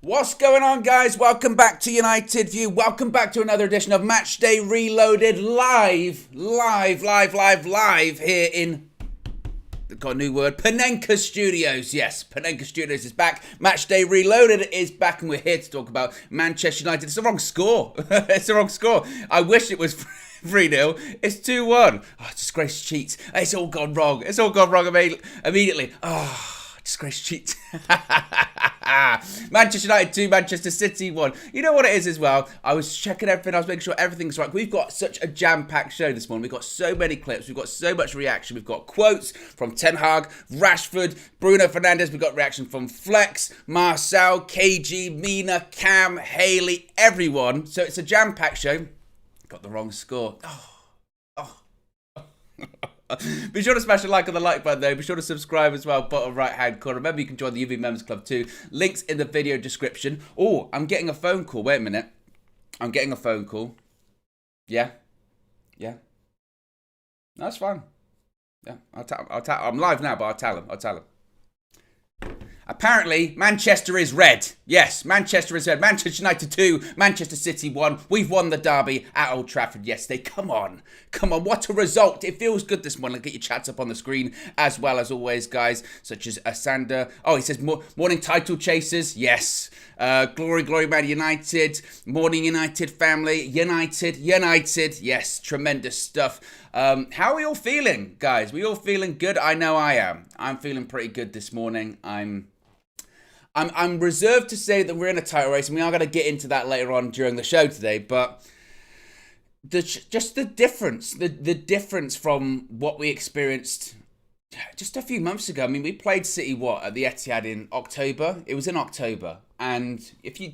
What's going on, guys? Welcome back to United View. Welcome back to another edition of Match Day Reloaded live here in, got a new word, Panenka Studios. Yes, Panenka Studios is back. Match Day Reloaded is back, and we're here to talk about Manchester United. It's the wrong score. It's the wrong score. I wish it was 3-0. It's 2-1. Oh, disgrace cheats. It's all gone wrong. It's all gone wrong immediately. Oh, disgrace cheats. Manchester United 2, Manchester City 1. You know what it is as well? I was checking everything. I was making sure everything's right. We've got such a jam-packed show this morning. We've got so many clips. We've got so much reaction. We've got quotes from Ten Hag, Rashford, Bruno Fernandes. We've got reaction from Flex, Marcel, KG, Mina, Cam, Haley, everyone. So it's a jam-packed show. Got the wrong score. Be sure to smash a like on the like button though. Be sure to subscribe as well, bottom right hand corner. Remember, you can join the UV Members Club too. Links in the video description. Oh, I'm getting a phone call. Wait a minute. I'm getting a phone call. Yeah. That's fine. Yeah, I'm live now, but I'll tell him. Apparently, Manchester is red. Yes, Manchester is red. Manchester United 2, Manchester City 1. We've won the derby at Old Trafford yesterday. Come on. What a result. It feels good this morning. I'll get your chats up on the screen as well as always, guys, such as Asander. Oh, he says, morning title chasers. Yes. Glory, Man United. Morning United family. United. Yes, tremendous stuff. How are we all feeling, guys? We all feeling good? I know I am. I'm feeling pretty good this morning. I'm reserved to say that we're in a title race, and we are going to get into that later on during the show today, but just the difference, the difference from what we experienced just a few months ago. I mean, we played City, at the Etihad in October? It was in October. And if you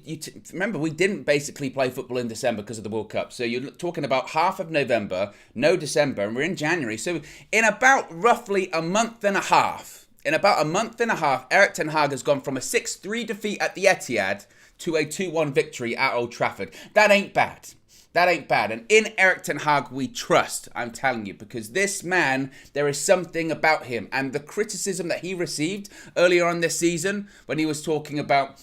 remember, we didn't basically play football in December because of the World Cup. So you're talking about half of November, no December, and we're in January. So in about roughly a month and a half, Erik Ten Hag has gone from a 6-3 defeat at the Etihad to a 2-1 victory at Old Trafford. That ain't bad. And in Erik Ten Hag we trust, I'm telling you, because this man, there is something about him. And the criticism that he received earlier on this season when he was talking about,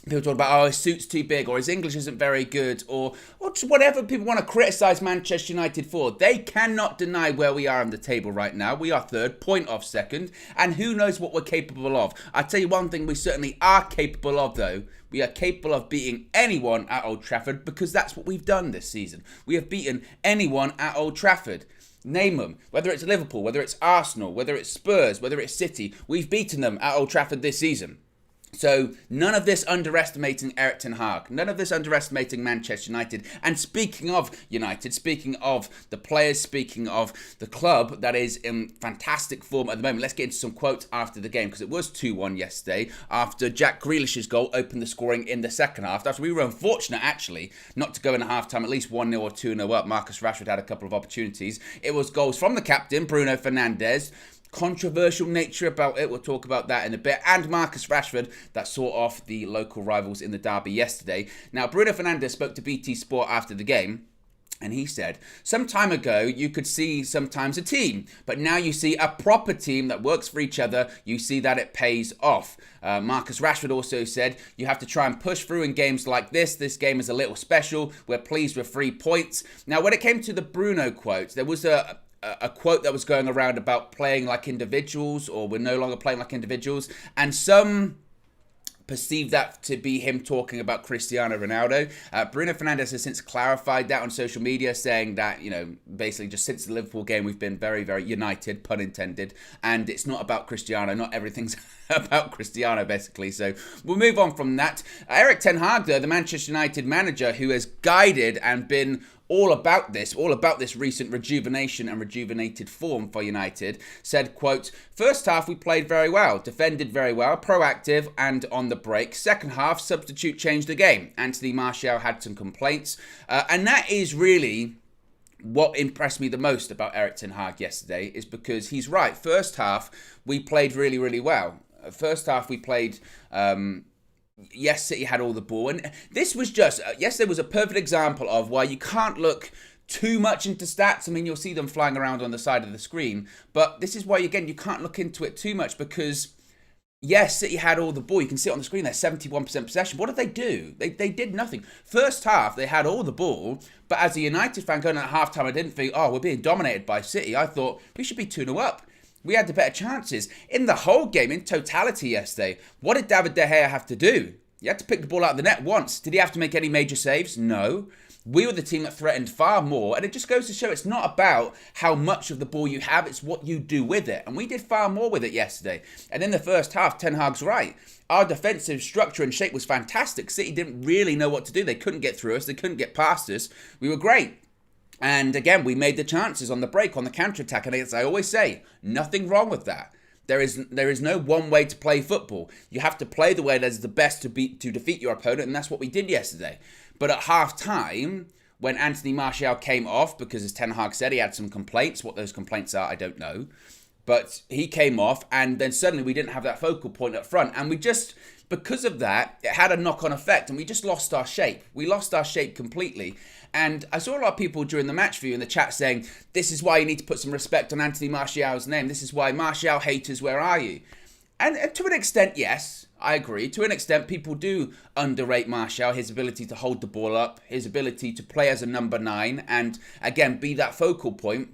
people talk about, oh, his suit's too big, or his English isn't very good, or just whatever people want to criticise Manchester United for. They cannot deny where we are on the table right now. We are third, point off second, and who knows what we're capable of. I tell you one thing we certainly are capable of, though. We are capable of beating anyone at Old Trafford, because that's what we've done this season. We have beaten anyone at Old Trafford. Name them. Whether it's Liverpool, whether it's Arsenal, whether it's Spurs, whether it's City, we've beaten them at Old Trafford this season. So none of this underestimating Erik Ten Hag, none of this underestimating Manchester United. And speaking of United, speaking of the players, speaking of the club that is in fantastic form at the moment, let's get into some quotes after the game, because it was 2-1 yesterday after Jack Grealish's goal opened the scoring in the second half. After we were unfortunate, actually, not to go in a half-time at least 1-0 or 2-0 up. Marcus Rashford had a couple of opportunities. It was goals from the captain, Bruno Fernandes. Controversial nature about it, we'll talk about that in a bit, and Marcus Rashford that saw off the local rivals in the derby yesterday. Now, Bruno Fernandes spoke to BT Sport after the game, and he said, some time ago you could see sometimes a team, but now you see a proper team that works for each other. You see that it pays off. Marcus Rashford also said, you have to try and push through in games like this. This game is a little special. We're pleased with 3 points. Now, when it came to the Bruno quote, there was a quote that was going around about playing like individuals, or we're no longer playing like individuals, and some perceive that to be him talking about Cristiano Ronaldo. Bruno Fernandes has since clarified that on social media, saying that, basically just since the Liverpool game, we've been very, very united, pun intended, and it's not about Cristiano. Not everything's about Cristiano, basically. So we'll move on from that. Erik Ten Hag, though, the Manchester United manager, who has guided and been all about this recent rejuvenation and rejuvenated form for United, said, quote, first half we played very well, defended very well, proactive and on the break. Second half, substitute changed the game. Anthony Martial had some complaints. And that is really what impressed me the most about Erik Ten Hag yesterday, is because he's right. First half, we played really, really well. First half, we played... Yes, City had all the ball, and this was just, yesterday was a perfect example of why you can't look too much into stats. I mean, you'll see them flying around on the side of the screen, but this is why, again, you can't look into it too much, because Yes, City had all the ball. You can see it on the screen there, 71% possession. What did they do? They did nothing. First half, they had all the ball, but as a United fan going at halftime, I didn't think, oh, we're being dominated by City. I thought we should be 2-0 up. We had the better chances. In the whole game, in totality yesterday, what did David De Gea have to do? He had to pick the ball out of the net once. Did he have to make any major saves? No. We were the team that threatened far more, and it just goes to show it's not about how much of the ball you have, it's what you do with it. And we did far more with it yesterday. And in the first half, Ten Hag's right. Our defensive structure and shape was fantastic. City didn't really know what to do. They couldn't get through us. They couldn't get past us. We were great. And again, we made the chances on the break, on the counter-attack. And as I always say, nothing wrong with that. There is no one way to play football. You have to play the way that is the best to defeat your opponent, and that's what we did yesterday. But at half-time, when Anthony Martial came off, because as Ten Hag said, he had some complaints. What those complaints are, I don't know. But he came off, and then suddenly we didn't have that focal point up front. And we just, because of that, it had a knock-on effect, and we just lost our shape. We lost our shape completely. And I saw a lot of people during the match view in the chat saying, this is why you need to put some respect on Anthony Martial's name. This is why Martial haters, where are you? And to an extent, yes, I agree. To an extent, people do underrate Martial, his ability to hold the ball up, his ability to play as a number 9, and again, be that focal point.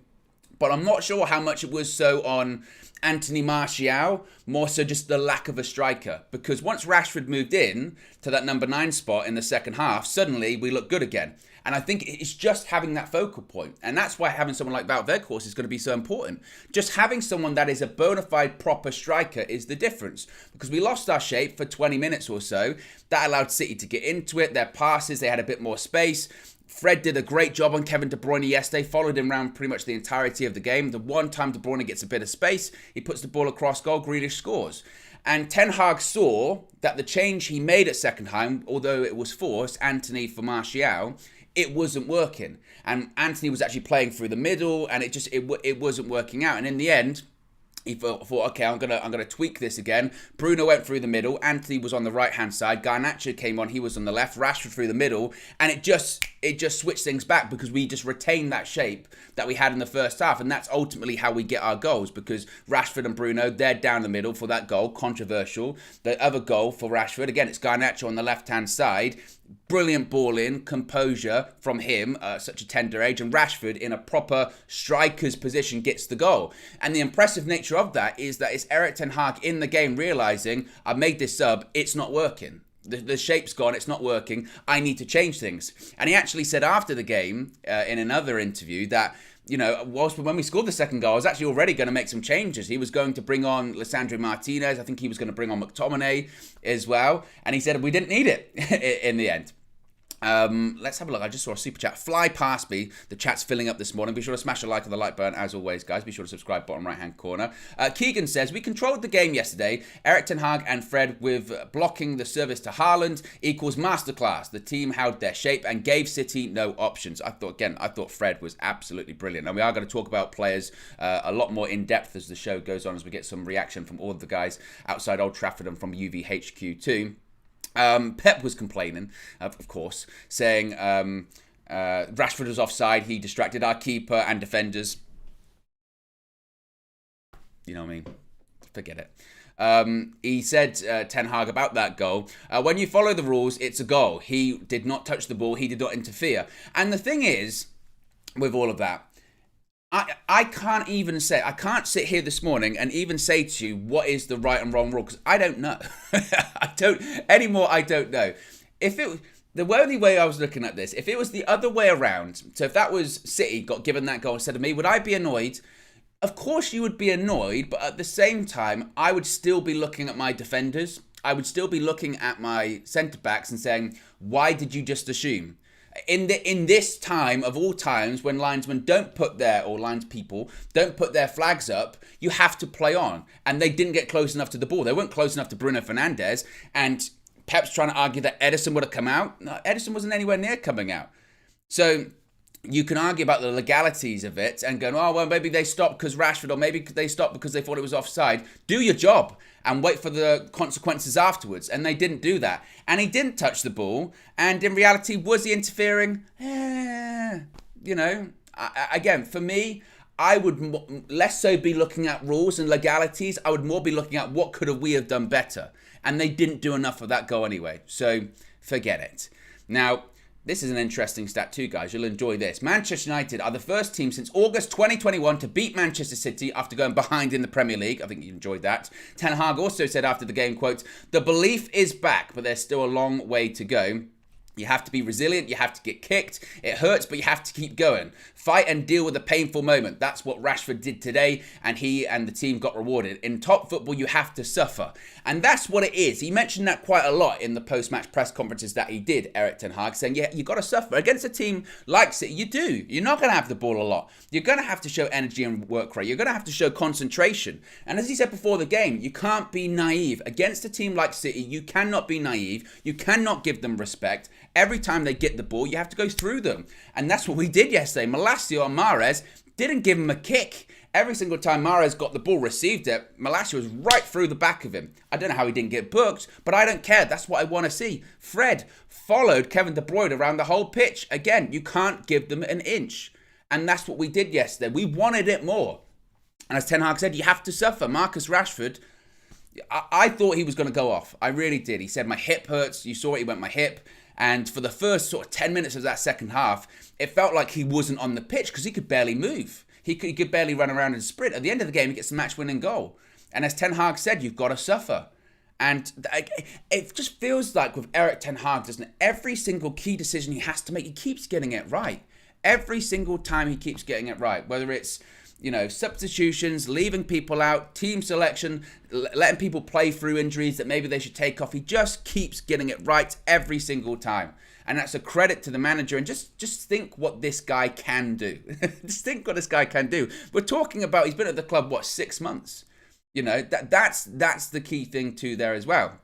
But I'm not sure how much it was so on Anthony Martial, more so just the lack of a striker. Because once Rashford moved in to that number 9 spot in the second half, suddenly we look good again. And I think it's just having that focal point. And that's why having someone like Wout Weghorst is going to be so important. Just having someone that is a bona fide proper striker is the difference. Because we lost our shape for 20 minutes or so. That allowed City to get into it. Their passes, they had a bit more space. Fred did a great job on Kevin De Bruyne yesterday, followed him around pretty much the entirety of the game. The one time De Bruyne gets a bit of space, he puts the ball across goal, Grealish scores. And Ten Hag saw that the change he made at second time, although it was forced, Anthony for Martial, it wasn't working. And Anthony was actually playing through the middle, and it wasn't working out. And in the end, he thought, okay, I'm gonna tweak this again. Bruno went through the middle. Anthony was on the right hand side. Garnacho came on. He was on the left. Rashford through the middle, and it just switched things back because we just retained that shape that we had in the first half, and that's ultimately how we get our goals. Because Rashford and Bruno, they're down the middle for that goal, controversial. The other goal for Rashford, again, it's Garnacho on the left hand side. Brilliant ball in, composure from him at such a tender age, and Rashford in a proper striker's position gets the goal. And the impressive nature of that is that it's Erik ten Hag in the game realising, I made this sub, it's not working. The shape's gone, it's not working, I need to change things. And he actually said after the game, in another interview, that when we scored the second goal, I was actually already going to make some changes. He was going to bring on Lisandro Martinez. I think he was going to bring on McTominay as well. And he said we didn't need it in the end. Let's have a look. I just saw a super chat fly past me. The chat's filling up this morning. Be sure to smash a like on the like button as always, guys. Be sure to subscribe, bottom right hand corner. Keegan says, we controlled the game yesterday. Erik ten Hag and Fred with blocking the service to Haaland equals masterclass. The team held their shape and gave City no options. I thought Fred was absolutely brilliant. And we are going to talk about players a lot more in depth as the show goes on, as we get some reaction from all of the guys outside Old Trafford and from UVHQ too. Pep was complaining, of course, saying Rashford was offside, he distracted our keeper and defenders. You know what I mean? Forget it. He said, Ten Hag, about that goal, when you follow the rules, it's a goal. He did not touch the ball, he did not interfere. And the thing is, with all of that, I can't sit here this morning and even say to you what is the right and wrong rule, because I don't know. I don't know. The only way I was looking at this, if it was the other way around, so if that was City got given that goal instead of me, would I be annoyed? Of course you would be annoyed, but at the same time, I would still be looking at my defenders. I would still be looking at my centre-backs and saying, why did you just assume? In this time of all times, when linesmen linespeople don't put their flags up, you have to play on. And they didn't get close enough to the ball. They weren't close enough to Bruno Fernandes. And Pep's trying to argue that Ederson would have come out. No, Ederson wasn't anywhere near coming out. So you can argue about the legalities of it and go, oh, well, maybe they stopped because Rashford, or maybe they stopped because they thought it was offside. Do your job and wait for the consequences afterwards. And they didn't do that. And he didn't touch the ball. And in reality, was he interfering? Again, for me, I would less so be looking at rules and legalities. I would more be looking at what could we have done better. And they didn't do enough of that goal anyway. So forget it. Now, this is an interesting stat too, guys. You'll enjoy this. Manchester United are the first team since August 2021 to beat Manchester City after going behind in the Premier League. I think you enjoyed that. Ten Hag also said after the game, quote, "The belief is back, but there's still a long way to go. You have to be resilient. You have to get kicked. It hurts, but you have to keep going. Fight and deal with the painful moment." That's what Rashford did today, and he and the team got rewarded. In top football, you have to suffer. And that's what it is. He mentioned that quite a lot in the post-match press conferences that he did, Erik ten Hag, saying, yeah, you got to suffer. Against a team like City, you do. You're not going to have the ball a lot. You're going to have to show energy and work rate. You're going to have to show concentration. And as he said before the game, you can't be naive. Against a team like City, you cannot be naive. You cannot give them respect. Every time they get the ball, you have to go through them. And that's what we did yesterday. Malacia and Mahrez didn't give him a kick. Every single time Mahrez got the ball, received it, Malacia was right through the back of him. I don't know how he didn't get booked, but I don't care. That's what I want to see. Fred followed Kevin De Bruyne around the whole pitch. Again, you can't give them an inch. And that's what we did yesterday. We wanted it more. And as Ten Hag said, you have to suffer. Marcus Rashford, I thought he was going to go off. I really did. He said, my hip hurts. You saw it, he went, my hip. And for the first sort of 10 minutes of that second half, it felt like he wasn't on the pitch because he could barely move. He could barely run around and sprint. At the end of the game, he gets a match-winning goal. And as Ten Hag said, you've got to suffer. And it just feels like with Erik ten Hag, doesn't it? Every single key decision he has to make, he keeps getting it right. Every single time he keeps getting it right. Whether it's, substitutions, leaving people out, team selection, letting people play through injuries that maybe they should take off. He just keeps getting it right every single time. And that's a credit to the manager. And just think what this guy can do. Just think what this guy can do. We're talking about, he's been at the club, 6 months? That's the key thing too there as well.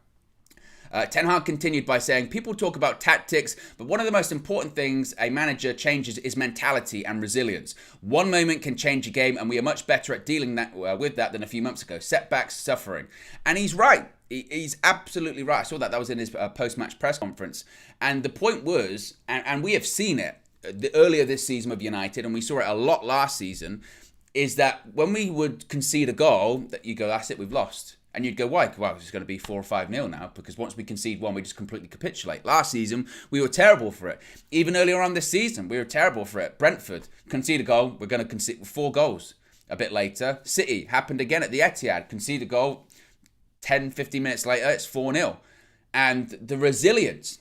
Ten Hag continued by saying, people talk about tactics, but one of the most important things a manager changes is mentality and resilience. One moment can change a game, and we are much better at dealing with that than a few months ago. Setbacks, suffering. And he's right. He's absolutely right. I saw that was in his post-match press conference. And the point was, and we have seen it earlier this season with United, and we saw it a lot last season, is that when we would concede a goal, that you go, that's it, we've lost. And you'd go, why? Well, it's going to be 4 or 5-0 now, because once we concede one, we just completely capitulate. Last season, we were terrible for it. Even earlier on this season, we were terrible for it. Brentford, concede a goal, we're going to concede 4 goals. A bit later, City, happened again at the Etihad, concede a goal, 10, 15 minutes later, it's 4-0. And the resilience,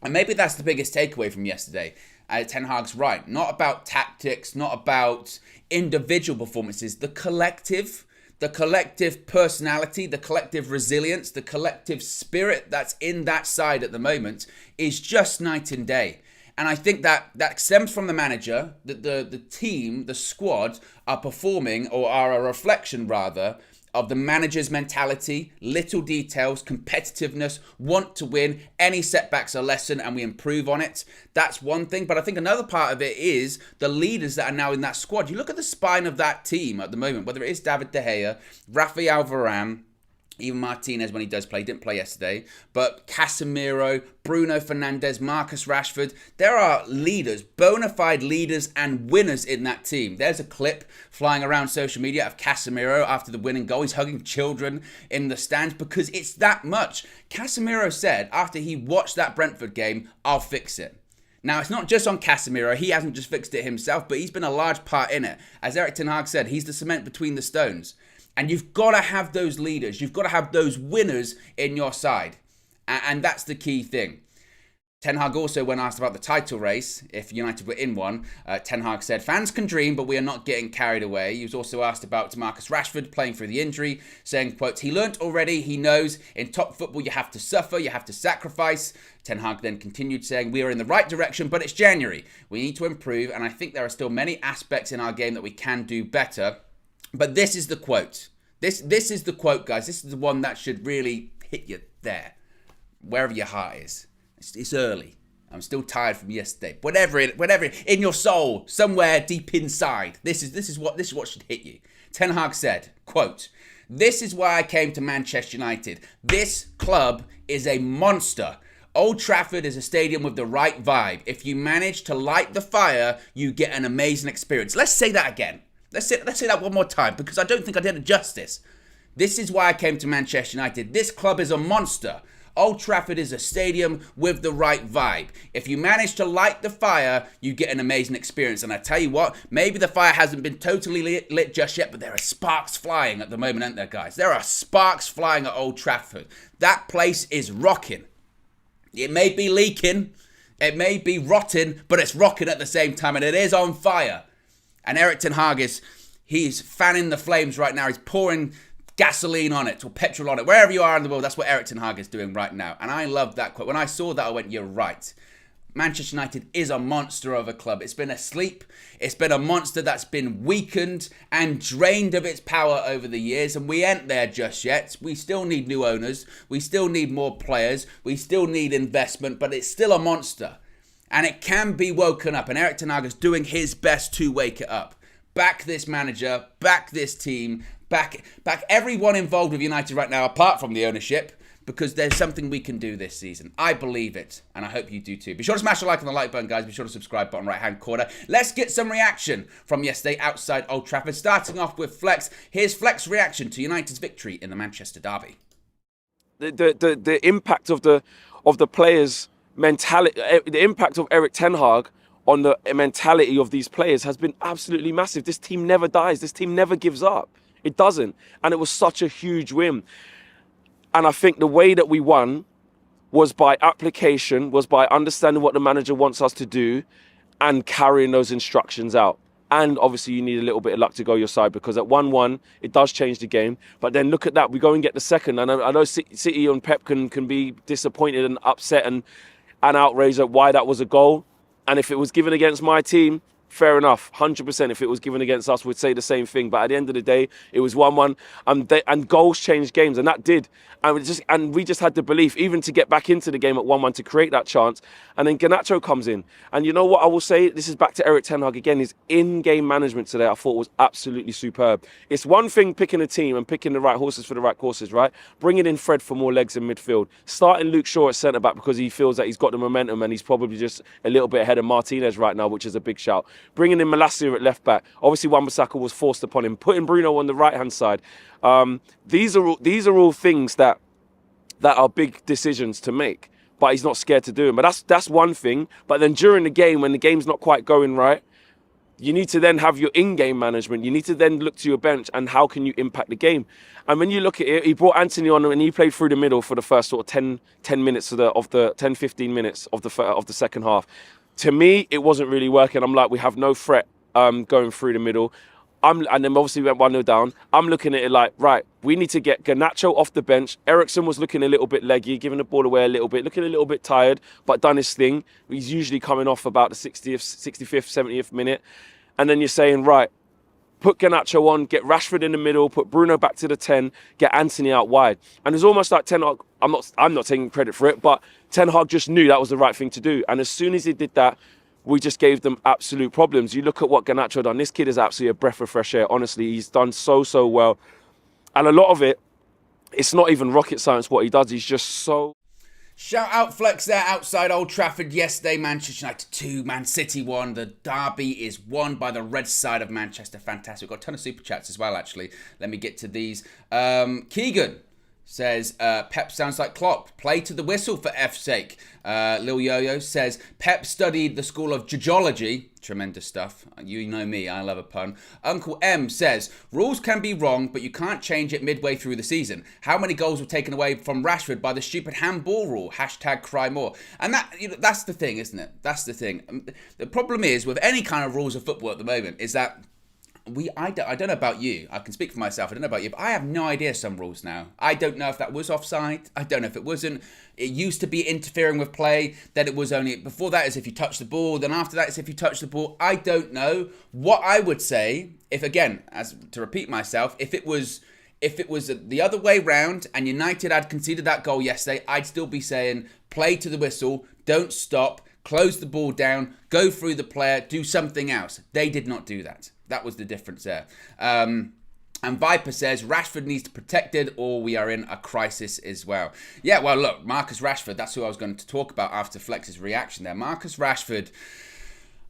and maybe that's the biggest takeaway from yesterday. Ten Hag's right. Not about tactics, not about individual performances. The collective personality, the collective resilience, the collective spirit that's in that side at the moment is just night and day. And I think that stems from the manager, that the team, the squad are performing, or are a reflection rather, of the manager's mentality, little details, competitiveness, want to win. Any setbacks are lesson and we improve on it. That's one thing. But I think another part of it is the leaders that are now in that squad. You look at the spine of that team at the moment, whether it is David De Gea, Rafael Varane, even Martinez when he does play, didn't play yesterday, but Casemiro, Bruno Fernandes, Marcus Rashford, there are leaders, bona fide leaders and winners in that team. There's a clip flying around social media of Casemiro after the winning goal. He's hugging children in the stands because it's that much. Casemiro said after he watched that Brentford game, I'll fix it. Now, it's not just on Casemiro. He hasn't just fixed it himself, but he's been a large part in it. As Erik ten Hag said, he's the cement between the stones. And you've got to have those leaders. You've got to have those winners in your side. And that's the key thing. Ten Hag also, when asked about the title race, if United were in one, Ten Hag said, fans can dream, but we are not getting carried away. He was also asked about Marcus Rashford playing through the injury, saying, quote, he learnt already, he knows, in top football you have to suffer, you have to sacrifice. Ten Hag then continued saying, we are in the right direction, but it's January. We need to improve, and I think there are still many aspects in our game that we can do better. But this is the quote. This is the quote, guys. This is the one that should really hit you there, wherever your heart is. It's early. I'm still tired from yesterday. Whatever, in your soul, somewhere deep inside, this is what should hit you. Ten Hag said, quote, this is why I came to Manchester United. This club is a monster. Old Trafford is a stadium with the right vibe. If you manage to light the fire, you get an amazing experience. Let's say that again. Let's say that one more time, because I don't think I did it justice. This is why I came to Manchester United. This club is a monster. Old Trafford is a stadium with the right vibe. If you manage to light the fire, you get an amazing experience. And I tell you what, maybe the fire hasn't been totally lit just yet, but there are sparks flying at the moment, aren't there, guys? There are sparks flying at Old Trafford. That place is rocking. It may be leaking, it may be rotting, but it's rocking at the same time, and it is on fire. And Erik ten Hag he's fanning the flames right now. He's pouring gasoline on it or petrol on it. Wherever you are in the world, that's what Erik ten Hag is doing right now. And I love that quote. When I saw that, I went, you're right. Manchester United is a monster of a club. It's been asleep. It's been a monster that's been weakened and drained of its power over the years. And we ain't there just yet. We still need new owners. We still need more players. We still need investment. But it's still a monster. And it can be woken up. And Erik ten Hag is doing his best to wake it up. Back this manager. Back this team. Back everyone involved with United right now, apart from the ownership, because there's something we can do this season. I believe it, and I hope you do too. Be sure to smash the like on the like button, guys. Be sure to subscribe, bottom right-hand corner. Let's get some reaction from yesterday outside Old Trafford. Starting off with Flex. Here's Flex's reaction to United's victory in the Manchester derby. The impact of the players' mentality, the impact of Erik ten Hag on the mentality of these players has been absolutely massive. This team never dies. This team never gives up. It doesn't. And it was such a huge win. And I think the way that we won was by application, was by understanding what the manager wants us to do and carrying those instructions out. And obviously you need a little bit of luck to go your side, because at 1-1, it does change the game. But then look at that. We go and get the second. And I know City and Pep can be disappointed and upset and outraged at why that was a goal. And if it was given against my team, fair enough, 100%. If it was given against us, we'd say the same thing. But at the end of the day, it was 1-1, and goals change games, and that did. And we just had the belief, even to get back into the game at 1-1, to create that chance. And then Garnacho comes in. And you know what I will say? This is back to Erik ten Hag again. His in-game management today, I thought, was absolutely superb. It's one thing picking a team and picking the right horses for the right courses, right? Bringing in Fred for more legs in midfield. Starting Luke Shaw at centre-back because he feels that he's got the momentum and he's probably just a little bit ahead of Martinez right now, which is a big shout. Bringing in Malacia at left-back. Obviously, Wan-Bissaka was forced upon him. Putting Bruno on the right-hand side. These are all things that are big decisions to make, but he's not scared to do them. But that's one thing. But then during the game, when the game's not quite going right, you need to then have your in-game management. You need to then look to your bench and how can you impact the game. And when you look at it, he brought Anthony on and he played through the middle for the first sort of 10 minutes of the 10-15 minutes of the second half. To me, it wasn't really working. I'm like, we have no threat going through the middle. And then obviously we went 1-0 down. I'm looking at it like, right, we need to get Garnacho off the bench. Eriksen was looking a little bit leggy, giving the ball away a little bit, looking a little bit tired, but done his thing. He's usually coming off about the 60th, 65th, 70th minute. And then you're saying, right, put Garnacho on, get Rashford in the middle, put Bruno back to the 10, get Anthony out wide. And it's almost like Ten Hag, I'm not taking credit for it, but Ten Hag just knew that was the right thing to do. And as soon as he did that, we just gave them absolute problems. You look at what Garnacho done. This kid is absolutely a breath of fresh air. Honestly, he's done so well. And a lot of it, it's not even rocket science what he does. He's just so... Shout out Flex there outside Old Trafford yesterday. Manchester United 2, Man City 1. The derby is won by the red side of Manchester. Fantastic. We've got a ton of super chats as well, actually. Let me get to these. Keegan says, Pep sounds like Klopp. Play to the whistle for F's sake. Lil Yo-Yo says, Pep studied the school of judgeology. Tremendous stuff. You know me, I love a pun. Uncle M says, rules can be wrong, but you can't change it midway through the season. How many goals were taken away from Rashford by the stupid handball rule? Hashtag cry more. And that's the thing, isn't it? That's the thing. The problem is, with any kind of rules of football at the moment, is that I don't know about you. I can speak for myself. I don't know about you, but I have no idea some rules now. I don't know if that was offside. I don't know if it wasn't. It used to be interfering with play. Then it was only before that is if you touch the ball. Then after that is if you touch the ball. I don't know. What I would say, if again, as to repeat myself, if it was the other way round and United had conceded that goal yesterday, I'd still be saying play to the whistle. Don't stop. Close the ball down. Go through the player. Do something else. They did not do that. That was the difference there. And Viper says, Rashford needs to be protected or we are in a crisis as well. Yeah, well, look, Marcus Rashford, that's who I was going to talk about after Flex's reaction there. Marcus Rashford,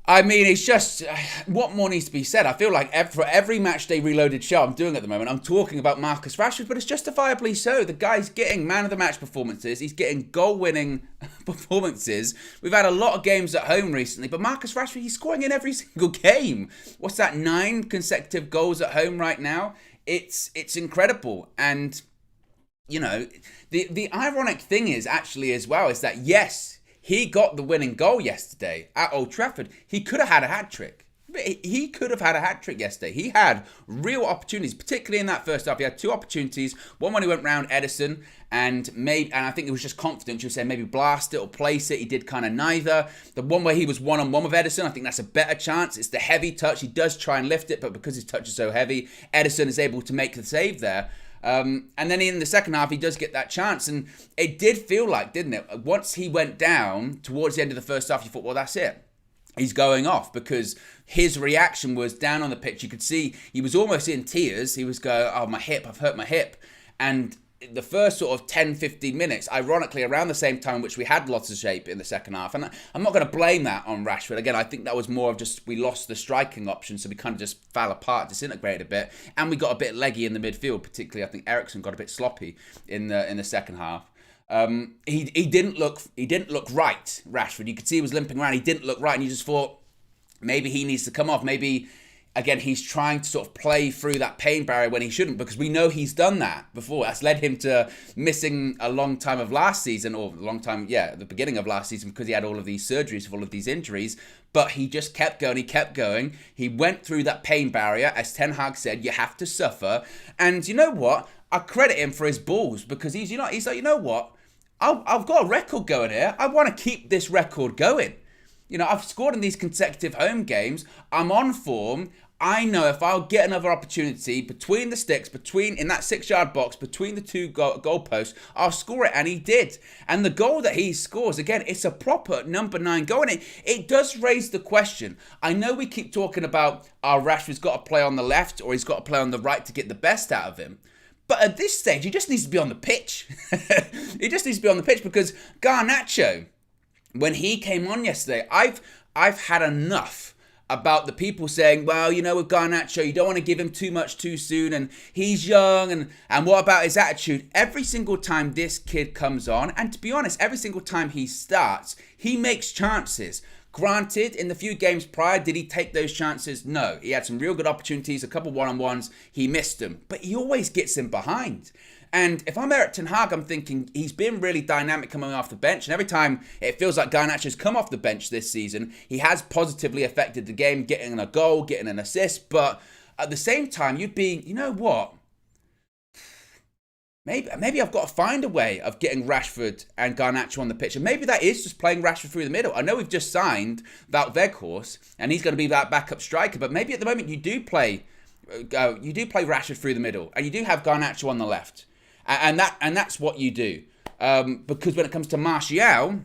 I mean, it's just what more needs to be said. I feel like for every match day reloaded show I'm doing at the moment, I'm talking about Marcus Rashford, but it's justifiably so. The guy's getting man of the match performances. He's getting goal-winning performances. We've had a lot of games at home recently, but Marcus Rashford, he's scoring in every single game. What's that? 9 consecutive goals at home right now. It's incredible. And you know, the ironic thing is actually as well is that yes, he got the winning goal yesterday at Old Trafford. He could have had a hat-trick. He could have had a hat-trick yesterday. He had real opportunities, particularly in that first half. He had 2 opportunities. One when he went round Edison, and I think it was just confidence. You were saying maybe blast it or place it. He did kind of neither. The one where he was one-on-one with Edison, I think that's a better chance. It's the heavy touch. He does try and lift it, but because his touch is so heavy, Edison is able to make the save there. And then in the second half, he does get that chance. And it did feel like, didn't it? Once he went down towards the end of the first half, you thought, well, that's it. He's going off, because his reaction was down on the pitch. You could see he was almost in tears. He was going, oh, my hip, I've hurt my hip. And the first sort of 10, 15 minutes, ironically, around the same time which we had lots of shape in the second half. And I'm not going to blame that on Rashford. Again, I think that was more of just we lost the striking option, so we kind of just fell apart, disintegrated a bit. And we got a bit leggy in the midfield, particularly I think Eriksen got a bit sloppy in the second half. He didn't look right, Rashford. You could see he was limping around. He didn't look right, and you just thought maybe he needs to come off. Maybe again he's trying to sort of play through that pain barrier when he shouldn't, because we know he's done that before. That's led him to missing a long time of last season, or a long time, the beginning of last season, because he had all of these surgeries, all of these injuries. But he just kept going. He kept going. He went through that pain barrier, as Ten Hag said. You have to suffer, and you know what? I credit him for his balls, because he's like, you know what? I've got a record going here. I want to keep this record going. You know, I've scored in these consecutive home games. I'm on form. I know if I'll get another opportunity between the sticks, in that 6-yard box, between the 2 goal posts, I'll score it. And he did. And the goal that he scores, again, it's a proper number 9 goal. And it does raise the question. I know we keep talking about, Rashford's got to play on the left, or he's got to play on the right to get the best out of him. But at this stage, he just needs to be on the pitch. He just needs to be on the pitch, because Garnacho, when he came on yesterday, I've had enough about the people saying, well, you know, with Garnacho, you don't want to give him too much too soon, and he's young, and what about his attitude? Every single time this kid comes on, and to be honest, every single time he starts, he makes chances. Granted, in the few games prior, did he take those chances? No. He had some real good opportunities, a couple one-on-ones. He missed them. But he always gets in behind. And if I'm Erik ten Hag, I'm thinking he's been really dynamic coming off the bench. And every time it feels like Garnacho's come off the bench this season, he has positively affected the game, getting a goal, getting an assist. But at the same time, you'd be, you know what? Maybe I've got to find a way of getting Rashford and Garnacho on the pitch. And maybe that is just playing Rashford through the middle. I know we've just signed Wout Weghorst, and he's going to be that backup striker. But maybe at the moment you do play Rashford through the middle, and you do have Garnacho on the left. And that's what you do. Because when it comes to Martial,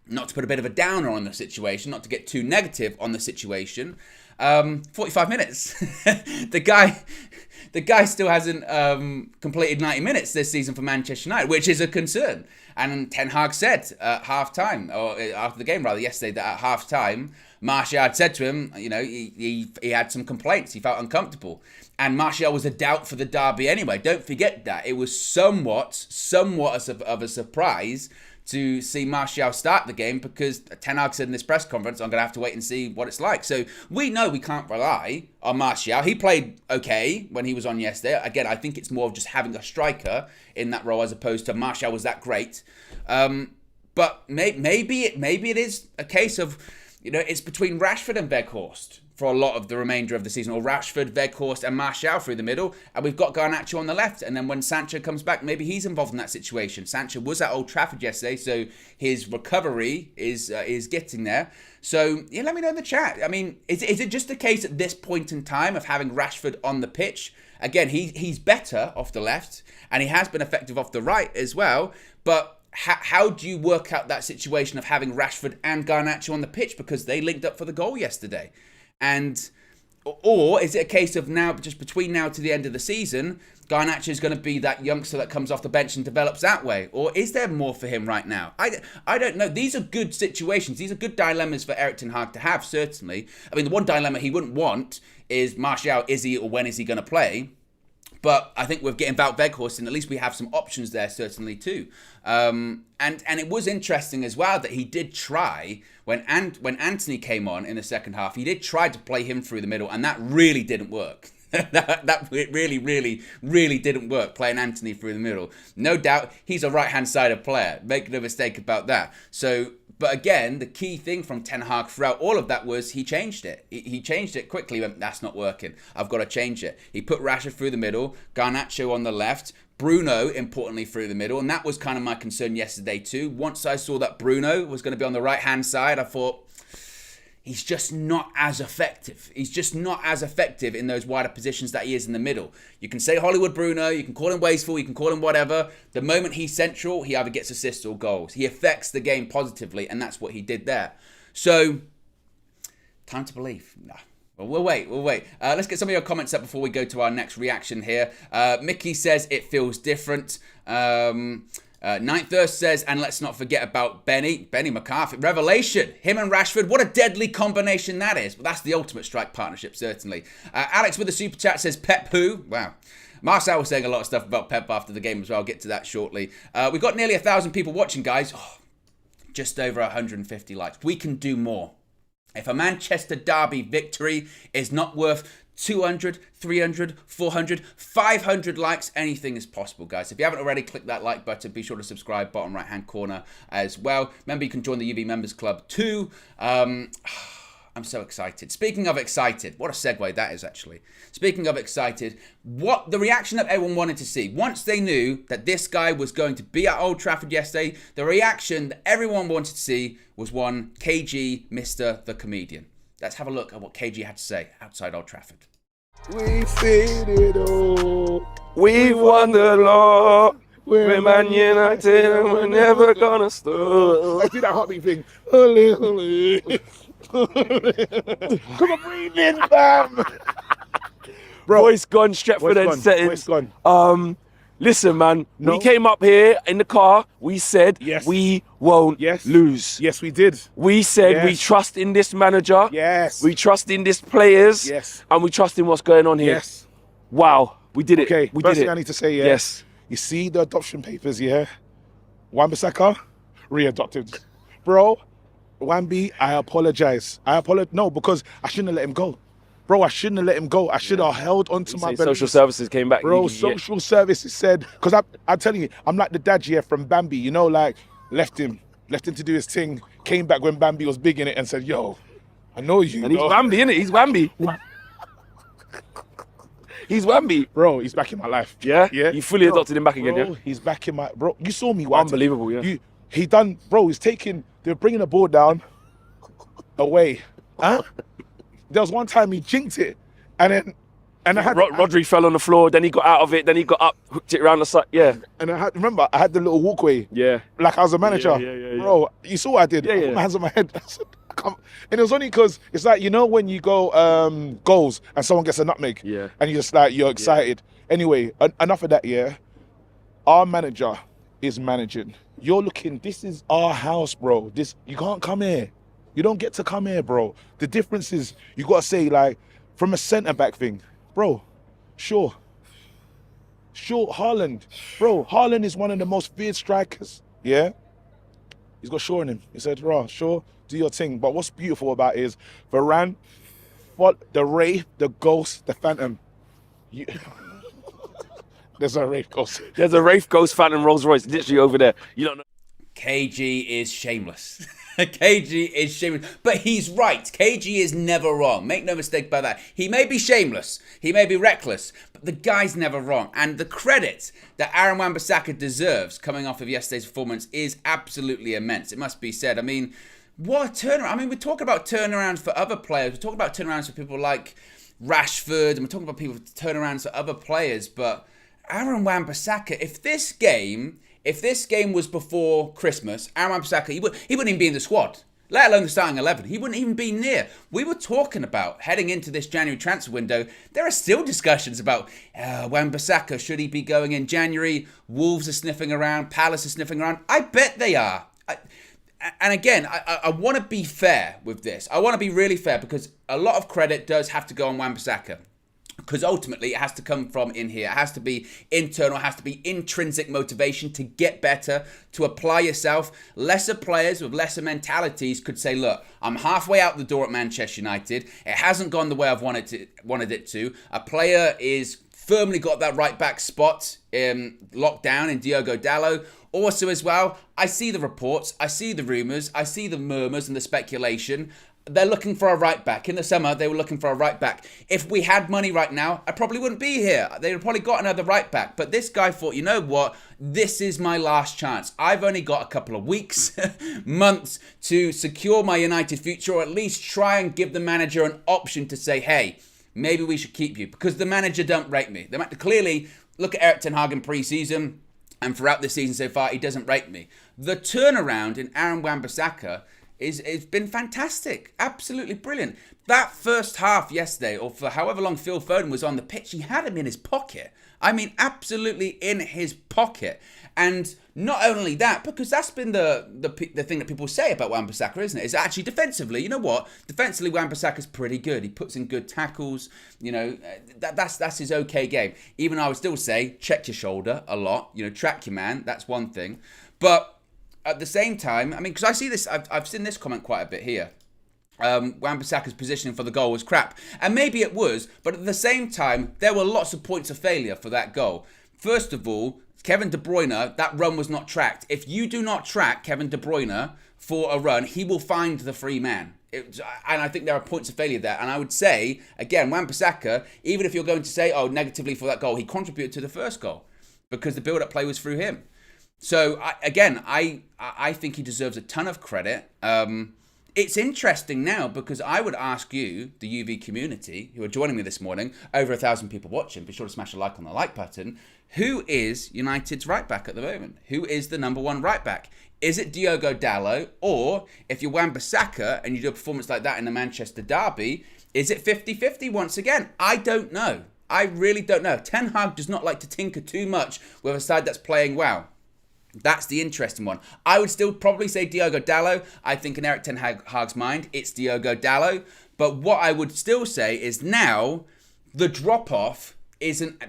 not to put a bit of a downer on the situation, not to get too negative on the situation, 45 minutes. The guy still hasn't completed 90 minutes this season for Manchester United, which is a concern. And Ten Hag said at half-time, or after the game rather, yesterday, that at half-time, Martial had said to him, you know, he had some complaints. He felt uncomfortable. And Martial was a doubt for the derby anyway. Don't forget that. It was somewhat of a surprise to see Martial start the game, because Ten Hag said in this press conference, I'm going to have to wait and see what it's like. So we know we can't rely on Martial. He played okay when he was on yesterday. Again, I think it's more of just having a striker in that role, as opposed to Martial was that great. But maybe it is a case of, you know, it's between Rashford and Weghorst for a lot of the remainder of the season, or Rashford, Weghorst and Martial through the middle, and we've got Garnacho on the left. And then when Sancho comes back, maybe he's involved in that situation. Sancho was at Old Trafford yesterday, so his recovery is getting there. So yeah, let me know in the chat. I mean, is it just a case at this point in time of having Rashford on the pitch? Again, he's better off the left, and he has been effective off the right as well. But how do you work out that situation of having Rashford and Garnacho on the pitch, because they linked up for the goal yesterday? And Or is it a case of now, just between now to the end of the season, Garnacho is going to be that youngster that comes off the bench and develops that way? Or is there more for him right now? I don't know. These are good situations. These are good dilemmas for Erik ten Hag to have, certainly. I mean, the one dilemma he wouldn't want is Martial, is he or when is he going to play? But I think with getting Wout Weghorst in, at least we have some options there, certainly, too. And it was interesting as well that he did try, when Anthony came on in the second half, he did try to play him through the middle, and that really didn't work. that really didn't work, playing Anthony through the middle. No doubt, he's a right-hand-sided player. Make no mistake about that. But again, the key thing from Ten Hag throughout all of that was he changed it. He changed it quickly. He went, that's not working. I've got to change it. He put Rashford through the middle, Garnacho on the left, Bruno, importantly, through the middle. And that was kind of my concern yesterday too. Once I saw that Bruno was going to be on the right-hand side, I thought, he's just not as effective. He's just not as effective in those wider positions that he is in the middle. You can say Hollywood Bruno, you can call him wasteful, you can call him whatever. The moment he's central, he either gets assists or goals. He affects the game positively, and that's what he did there. So, time to believe. Nah. Well, we'll wait. Let's get some of your comments up before we go to our next reaction here. Mickey says it feels different. Ninth Earth says, and let's not forget about Benny McCarthy. Revelation. Him and Rashford. What a deadly combination that is. Well, that's the ultimate strike partnership, certainly. Alex with a super chat says, Pep who? Wow. Marcel was saying a lot of stuff about Pep after the game as well. I'll get to that shortly. We've got nearly 1,000 people watching, guys. Oh, just over 150 likes. We can do more. If a Manchester derby victory is not worth 200, 300, 400, 500 likes, anything is possible, guys. If you haven't already, click that like button. Be sure to subscribe, bottom right-hand corner as well. Remember, you can join the UV Members Club too. I'm so excited. Speaking of excited, what a segue that is, actually. Speaking of excited, what the reaction that everyone wanted to see. Once they knew that this guy was going to be at Old Trafford yesterday, the reaction that everyone wanted to see was one KG, Mr. the Comedian. Let's have a look at what KG had to say outside Old Trafford. We've seen it all. We've won the law. We're Man United and we're never gonna stop. I do that heartbeat thing. Holy, holy. Come on, breathe in, fam. Bro, Voice gone, Stretford and settings. Voice gone. Listen, man, No. we came up here in the car, we said Yes. we won't Yes. lose. Yes, we did. We said we Yes. trust in this manager, Yes. we trust in this players, Yes. and we trust in what's going on here. Yes. Wow, we did it. Okay, we first did thing it. I need to say, yeah. Yes. You see the adoption papers, yeah? Wan-Bissaka, re-adopted. Bro, Wambi, I apologize. No, because I shouldn't have let him go. Bro, I shouldn't have let him go. I should have held onto my Social beliefs. services came back. Bro, social services said, because I'm telling you, I'm like the dad here from Bambi, you know, like left him to do his thing, came back when Bambi was big in it and said, yo, I know you. And he's know. Wambi, innit? He's Wambi. He's Wambi. Bro, he's back in my life. Yeah? Yeah. You fully adopted him back again, Bro, yeah? he's back in my, bro, you saw me. What I did. Unbelievable, yeah. He's they're bringing the ball down away. Huh? There was one time he jinked it and I had Rodri fell on the floor, then he got out of it, then he got up, hooked it around the side. Yeah. and I had the little walkway. Yeah. Like I was a manager. Yeah. Bro, you saw what I did. Yeah, I put yeah. my hands on my head. I said, come. And it was only because it's like, you know, when you go goals and someone gets a nutmeg. Yeah. And you're excited. Anyway, enough of that, yeah. Our manager is managing. You're looking, this is our house, bro. You can't come here. You don't get to come here, bro. The difference is, you got to say, like, from a centre-back thing, bro, sure, Haaland. Bro, Haaland is one of the most feared strikers, yeah? He's got Shaw in him. He said, "Raw, Shaw, do your thing." But what's beautiful about it is Varane, the Wraith, the Ghost, the Phantom. There's a Wraith Ghost. There's a Wraith Ghost Phantom Rolls Royce literally over there. You don't know. KG is shameless. KG is shameless. But he's right. KG is never wrong. Make no mistake about that. He may be shameless. He may be reckless. But the guy's never wrong. And the credit that Aaron Wan-Bissaka deserves coming off of yesterday's performance is absolutely immense. It must be said. I mean, what a turnaround. I mean, we're talking about turnarounds for other players. We're talking about turnarounds for people like Rashford. And we're talking about people turnarounds for other players. But Aaron Wan-Bissaka, if this game was before Christmas, Aaron Wan-Bissaka, he wouldn't even be in the squad. let alone the starting 11. He wouldn't even be near. We were talking about, heading into this January transfer window, there are still discussions about Wan-Bissaka, should he be going in January? Wolves are sniffing around, Palace are sniffing around. I bet they are. And again, I want to be fair with this. I want to be really fair because a lot of credit does have to go on Wan-Bissaka. Because ultimately, it has to come from in here. It has to be internal. It has to be intrinsic motivation to get better, to apply yourself. Lesser players with lesser mentalities could say, look, I'm halfway out the door at Manchester United. It hasn't gone the way I've wanted it to. A player is firmly got that right back spot locked down in Diogo Dalot. Also as well, I see the reports, I see the rumours, I see the murmurs and the speculation. They're looking for a right back. In the summer, they were looking for a right back. If we had money right now, I probably wouldn't be here. They'd have probably got another right back. But this guy thought, you know what? This is my last chance. I've only got a couple of weeks, months to secure my United future, or at least try and give the manager an option to say, hey, maybe we should keep you. Because the manager don't rate me. Clearly, look at Erik ten Hag in pre-season, and throughout the season so far, he doesn't rate me. The turnaround in Aaron Wan-Bissaka it's been fantastic. Absolutely brilliant. That first half yesterday, or for however long Phil Foden was on the pitch, he had him in his pocket. I mean, absolutely in his pocket. And not only that, because that's been the thing that people say about Wan-Bissaka, isn't it? It's actually defensively, you know what? Defensively, Wan-Bissaka's pretty good. He puts in good tackles. You know, that's his okay game. Even I would still say, check your shoulder a lot. You know, track your man. That's one thing. But at the same time, I mean, because I see this, I've seen this comment quite a bit here. Wan-Bissaka's positioning for the goal was crap. And maybe it was, but at the same time, there were lots of points of failure for that goal. First of all, Kevin De Bruyne, that run was not tracked. If you do not track Kevin De Bruyne for a run, he will find the free man. And I think there are points of failure there. And I would say, again, Wan-Bissaka, even if you're going to say, oh, negatively for that goal, he contributed to the first goal because the build-up play was through him. So, I think he deserves a ton of credit. It's interesting now because I would ask you, the UV community, who are joining me this morning, over 1,000 people watching, be sure to smash a like on the like button. Who is United's right back at the moment? Who is the number one right back? Is it Diogo Dalot? Or if you're Wan-Bissaka and you do a performance like that in the Manchester derby, is it 50-50 once again? I don't know. I really don't know. Ten Hag does not like to tinker too much with a side that's playing well. That's the interesting one. I would still probably say Diogo Dalot. I think in Erik ten Hag's mind, it's Diogo Dalot. But what I would still say is now the drop-off isn't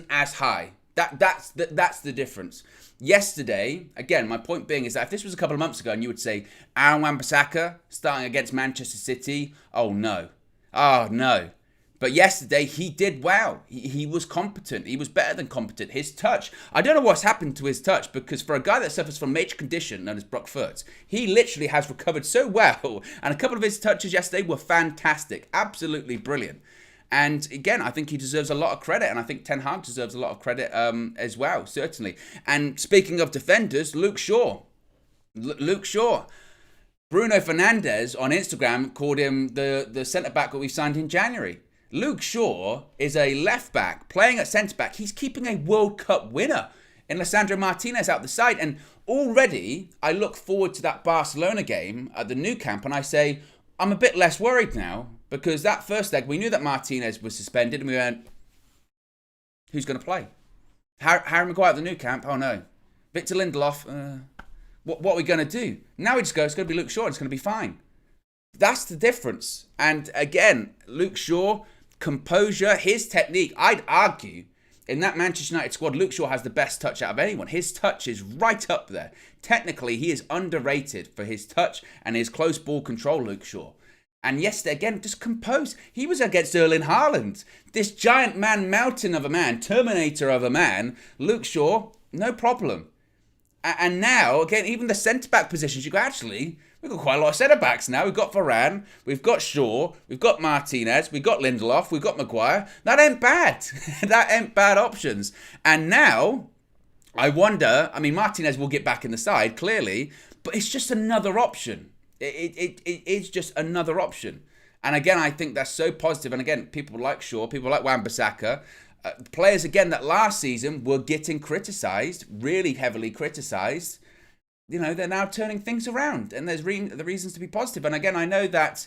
as high. That's the difference. Yesterday, again, my point being is that if this was a couple of months ago and you would say Aaron Wan-Bissaka starting against Manchester City, oh no. But yesterday, he did well. He was competent. He was better than competent. His touch, I don't know what's happened to his touch, because for a guy that suffers from major condition known as Brock Furtz, he literally has recovered so well. And a couple of his touches yesterday were fantastic. Absolutely brilliant. And again, I think he deserves a lot of credit. And I think Ten Hag deserves a lot of credit as well, certainly. And speaking of defenders, Luke Shaw. Bruno Fernandes on Instagram called him the centre-back that we signed in January. Luke Shaw is a left-back playing at centre-back. He's keeping a World Cup winner in Lisandro Martinez out the side. And already, I look forward to that Barcelona game at the Nou Camp, and I say, I'm a bit less worried now, because that first leg, we knew that Martinez was suspended, and we went, who's going to play? Harry Maguire at the Nou Camp? Oh no. Victor Lindelof? What are we going to do? Now we just go, it's going to be Luke Shaw, and it's going to be fine. That's the difference. And again, Luke Shaw, composure, his technique, I'd argue, in that Manchester United squad, Luke Shaw has the best touch out of anyone. His touch is right up there. Technically, he is underrated for his touch and his close ball control, Luke Shaw. And yesterday, again, just composed. He was against Erling Haaland. This giant man, mountain of a man, Terminator of a man, Luke Shaw, no problem. And now, again, even the centre-back positions, you go, actually, we've got quite a lot of centre-backs now. We've got Varane, we've got Shaw, we've got Martinez, we've got Lindelof, we've got Maguire. That ain't bad. That ain't bad options. And now, I wonder, I mean, Martinez will get back in the side, clearly, but it's just another option. It's just another option. And again, I think that's so positive. And again, people like Shaw, people like Wan-Bissaka, players, again, that last season were getting criticised, really heavily criticised. they're now turning things around, and there's the reasons to be positive. And again, I know that,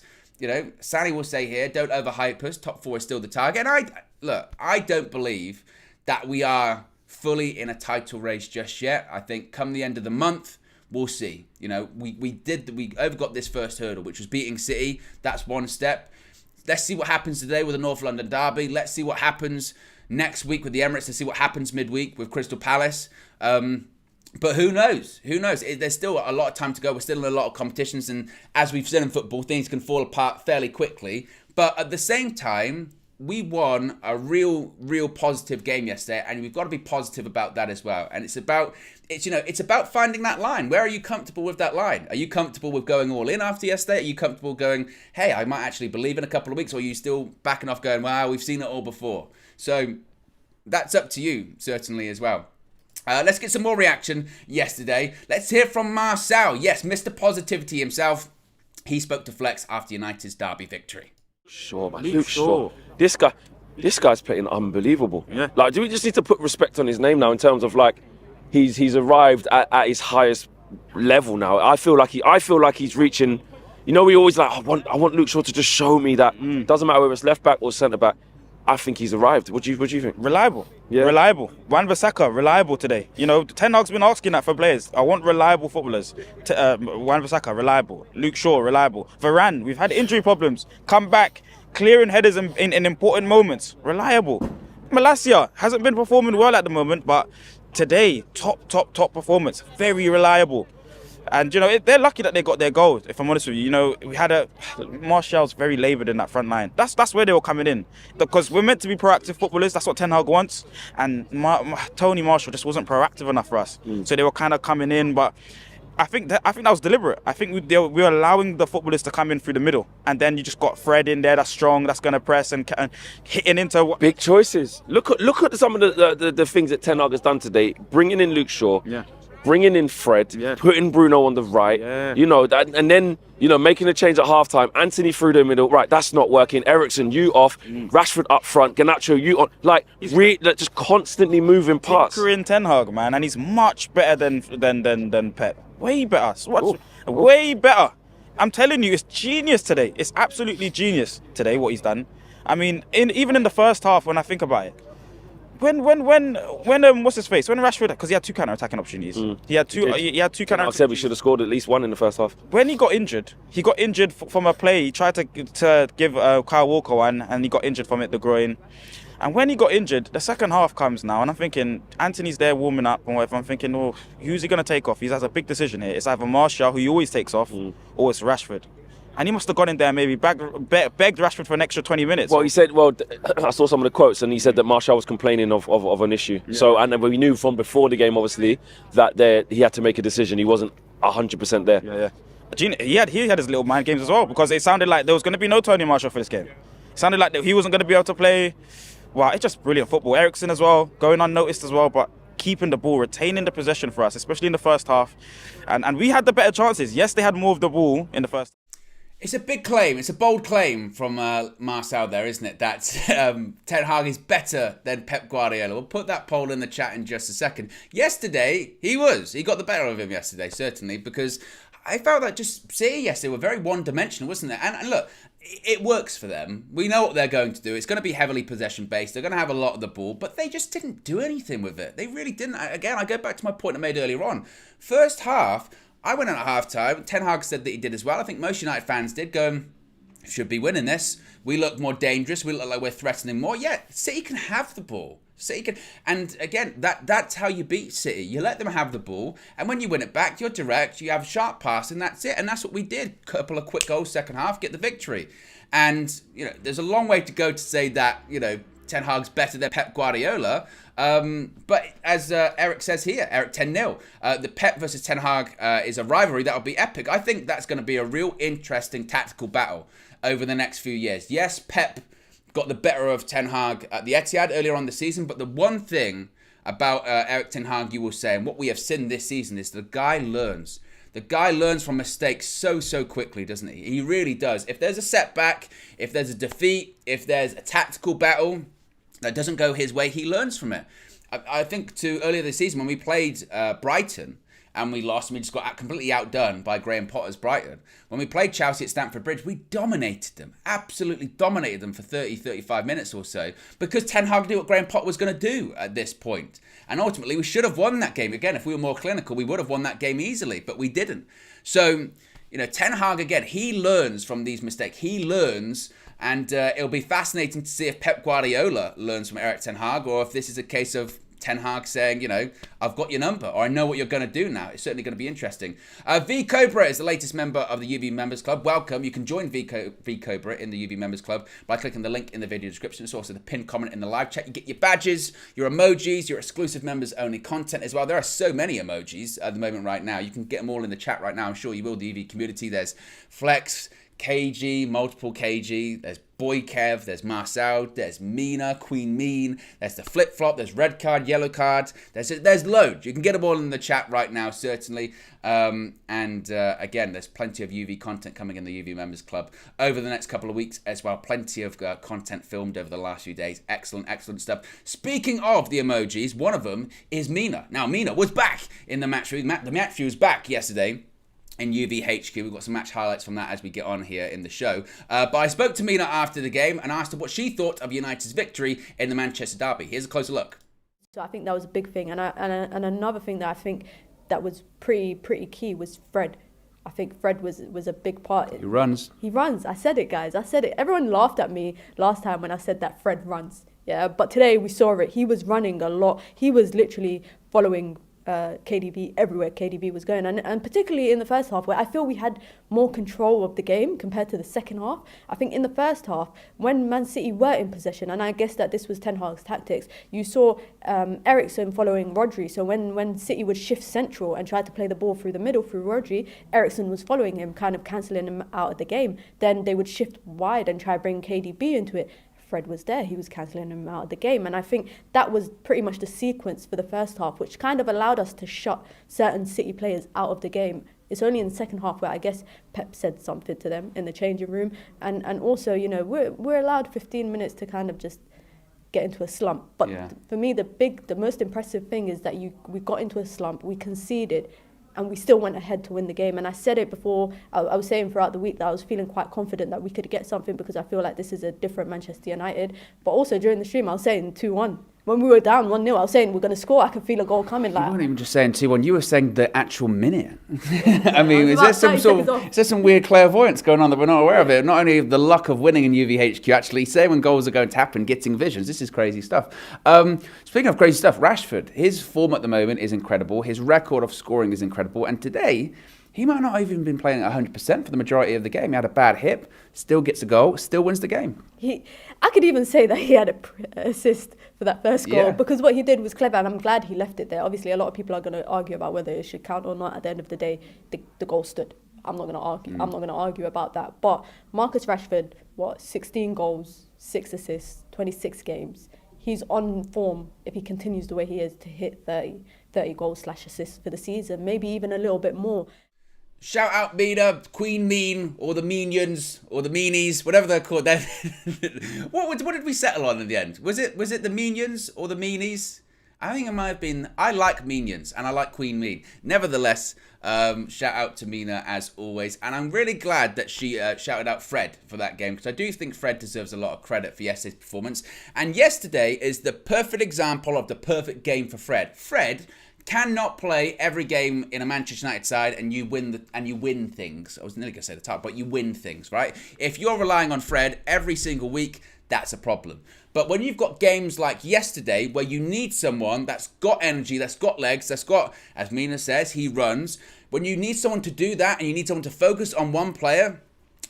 Sally will say here, don't overhype us. Top 4 is still the target. And I don't believe that we are fully in a title race just yet. I think come the end of the month, we'll see. We overgot this first hurdle, which was beating City. That's one step. Let's see what happens today with the North London derby. Let's see what happens next week with the Emirates. Let's see what happens midweek with Crystal Palace. But who knows? There's still a lot of time to go. We're still in a lot of competitions. And as we've seen in football, things can fall apart fairly quickly. But at the same time, we won a real positive game yesterday. And we've got to be positive about that as well. And it's about finding that line. Where are you comfortable with that line? Are you comfortable with going all in after yesterday? Are you comfortable going, hey, I might actually believe in a couple of weeks? Or are you still backing off going, wow, we've seen it all before? So that's up to you, certainly, as well. Let's get some more reaction yesterday. Let's hear from Marcel. Yes, Mr. Positivity himself. He spoke to Flex after United's derby victory. Sure, man. Luke Shaw. This guy's playing unbelievable. Yeah. Like, do we just need to put respect on his name now in terms of like he's arrived at his highest level now. I feel like he's reaching. We always like I want Luke Shaw to just show me that doesn't matter whether it's left back or centre back. I think he's arrived. What do you think? Reliable. Yeah. Reliable. Wan-Bissaka, reliable today. Ten Hag's been asking that for players. I want reliable footballers. Wan-Bissaka, reliable. Luke Shaw, reliable. Varane, we've had injury problems. Come back, clearing headers in important moments. Reliable. Malacia hasn't been performing well at the moment, but today, top performance. Very reliable. And, they're lucky that they got their goal, if I'm honest with you. We had Martial's very laboured in that front line. That's where they were coming in. Because we're meant to be proactive footballers. That's what Ten Hag wants. And Tony Martial just wasn't proactive enough for us. So they were kind of coming in. But I think that was deliberate. I think we were allowing the footballers to come in through the middle. And then you just got Fred in there that's strong, that's going to press and hitting into... Big choices. Look at some of the things that Ten Hag has done today. Bringing in Luke Shaw. Yeah. Bringing in Fred, putting Bruno on the right, and then making a change at halftime. Anthony through the middle, right? That's not working. Eriksen, you off. Rashford up front. Garnacho, you on. Just constantly moving parts. Tinkering Ten Hag, man, and he's much better than Pep. Way better. Way better. I'm telling you, it's genius today. It's absolutely genius today what he's done. I mean, even in the first half, when I think about it. When what's his face? When Rashford, because he had 2 counter-attacking opportunities. He had two counter. I said we should have scored at least one in the first half. When he got injured from a play. He tried to give Kyle Walker one, and he got injured from it, the groin. And when he got injured, the second half comes now, and I'm thinking Anthony's there warming up and whatever. I'm thinking, who's he gonna take off? He has a big decision here. It's either Martial, who he always takes off, or it's Rashford. And he must have gone in there and maybe begged Rashford for an extra 20 minutes. Well, he said, I saw some of the quotes, and he said that Martial was complaining of an issue. Yeah. So, and then we knew from before the game, obviously, that he had to make a decision. He wasn't 100% there. Yeah. He had his little mind games as well, because it sounded like there was going to be no Tony Martial for this game. It sounded like he wasn't going to be able to play. Wow, it's just brilliant football. Eriksen as well, going unnoticed as well, but keeping the ball, retaining the possession for us, especially in the first half. And we had the better chances. Yes, they had more of the ball in the first. It's a big claim. It's a bold claim from Marcel there, isn't it? That Ten Hag is better than Pep Guardiola. We'll put that poll in the chat in just a second. Yesterday, he got the better of him yesterday, certainly, because I felt that just City yesterday were very one-dimensional, wasn't it? And look, it works for them. We know what they're going to do. It's going to be heavily possession-based. They're going to have a lot of the ball, but they just didn't do anything with it. They really didn't. Again, I go back to my point I made earlier on. First half, I went out at half-time. Ten Hag said that he did as well. I think most United fans did, going, should be winning this. We look more dangerous. We look like we're threatening more. Yeah, City can have the ball. City can, and again, that's how you beat City. You let them have the ball, and when you win it back, you're direct, you have sharp pass, and that's it. And that's what we did. Couple of quick goals, second half, get the victory. And, there's a long way to go to say that, Ten Hag's better than Pep Guardiola. But as Eric says here, Eric 10-0, the Pep versus Ten Hag is a rivalry that'll be epic. I think that's going to be a real interesting tactical battle over the next few years. Yes, Pep got the better of Ten Hag at the Etihad earlier on the season, but the one thing about Eric Ten Hag, you will say, and what we have seen this season, is the guy learns. The guy learns from mistakes so quickly, doesn't he? He really does. If there's a setback, if there's a defeat, if there's a tactical battle that doesn't go his way, he learns from it. I think to earlier this season when we played Brighton, and we lost, and we just got completely outdone by Graham Potter's Brighton. When we played Chelsea at Stamford Bridge, we dominated them, absolutely dominated them for 30, 35 minutes or so, because Ten Hag knew what Graham Potter was going to do at this point. And ultimately, we should have won that game. Again, if we were more clinical, we would have won that game easily, but we didn't. So, Ten Hag, again, he learns from these mistakes. He learns, and it'll be fascinating to see if Pep Guardiola learns from Erik Ten Hag, or if this is a case of Ten Hag saying, I've got your number, or I know what you're going to do now. It's certainly going to be interesting. V Cobra is the latest member of the UV Members Club. Welcome. You can join V Cobra in the UV Members Club by clicking the link in the video description. It's also the pinned comment in the live chat. You get your badges, your emojis, your exclusive members only content as well. There are so many emojis at the moment right now. You can get them all in the chat right now. I'm sure you will, the UV community. There's Flex, KG, multiple KG, there's Boy Kev, there's Marcel, there's Mina, Queen Mean, there's the flip-flop, there's red card, yellow card, there's loads. You can get them all in the chat right now, certainly. Again, there's plenty of UV content coming in the UV Members Club over the next couple of weeks as well. Plenty of content filmed over the last few days. Excellent stuff. Speaking of the emojis, one of them is Mina. Now, Mina was back in the match review. The match review was back yesterday in UV HQ. We've got some match highlights from that as we get on here in the show. But I spoke to Mina after the game and asked her what she thought of United's victory in the Manchester derby. Here's a closer look. So I think that was a big thing. And another thing that I think that was pretty key was Fred. I think Fred was a big part. He runs. He runs. I said it, guys. I said it. Everyone laughed at me last time when I said that Fred runs. Yeah, but today we saw it. He was running a lot. He was literally following KDB everywhere KDB was going, and particularly in the first half, where I feel we had more control of the game compared to the second half. I think in the first half, when Man City were in possession, and I guess that this was Ten Hag's tactics, you saw Eriksen following Rodri. So when City would shift central and try to play the ball through the middle through Rodri, Eriksen was following him, kind of cancelling him out of the game. Then they would shift wide and try to bring KDB into it. Fred was there, he was cancelling him out of the game. And I think that was pretty much the sequence for the first half, which kind of allowed us to shut certain City players out of the game. It's only in the second half where I guess Pep said something to them in the changing room. And also, we're allowed 15 minutes to kind of just get into a slump. But for me, the most impressive thing is that we got into a slump, we conceded, and we still went ahead to win the game. And I said it before, I was saying throughout the week that I was feeling quite confident that we could get something, because I feel like this is a different Manchester United. But also during the stream, I was saying 2-1. When we were down 1-0, I was saying we're going to score. I could feel a goal coming. You weren't even just saying 2-1. You were saying the actual minute. I mean, is there some weird clairvoyance going on that we're not aware of it? Not only the luck of winning in UVHQ, actually saying when goals are going to happen, getting visions. This is crazy stuff. Speaking of crazy stuff, Rashford, his form at the moment is incredible. His record of scoring is incredible. And today, he might not have even been playing at 100% for the majority of the game. He had a bad hip, still gets a goal, still wins the game. I could even say that he had an assist for that first goal, because what he did was clever, and I'm glad he left it there. Obviously, a lot of people are going to argue about whether it should count or not. At the end of the day, the goal stood. I'm not going to argue. I'm not going to argue about that. But Marcus Rashford, 16 goals, 6 assists, 26 games. He's on form, if he continues the way he is, to hit 30 goals / assists for the season, maybe even a little bit more. Shout out Mina, Queen Mean, or the Minions, or the Meanies, whatever they're called. What did we settle on in the end? Was it the Minions or the Meanies? I think it might have been. I like Minions and I like Queen Mean. Nevertheless, shout out to Mina as always, and I'm really glad that she shouted out Fred for that game, because I do think Fred deserves a lot of credit for yesterday's performance. And yesterday is the perfect example of the perfect game for Fred. Fred cannot play every game in a Manchester United side and you win things. I was nearly going to say the title, but you win things, right? If you're relying on Fred every single week, that's a problem. But when you've got games like yesterday where you need someone that's got energy, that's got legs, that's got, as Mina says, he runs. When you need someone to do that and you need someone to focus on one player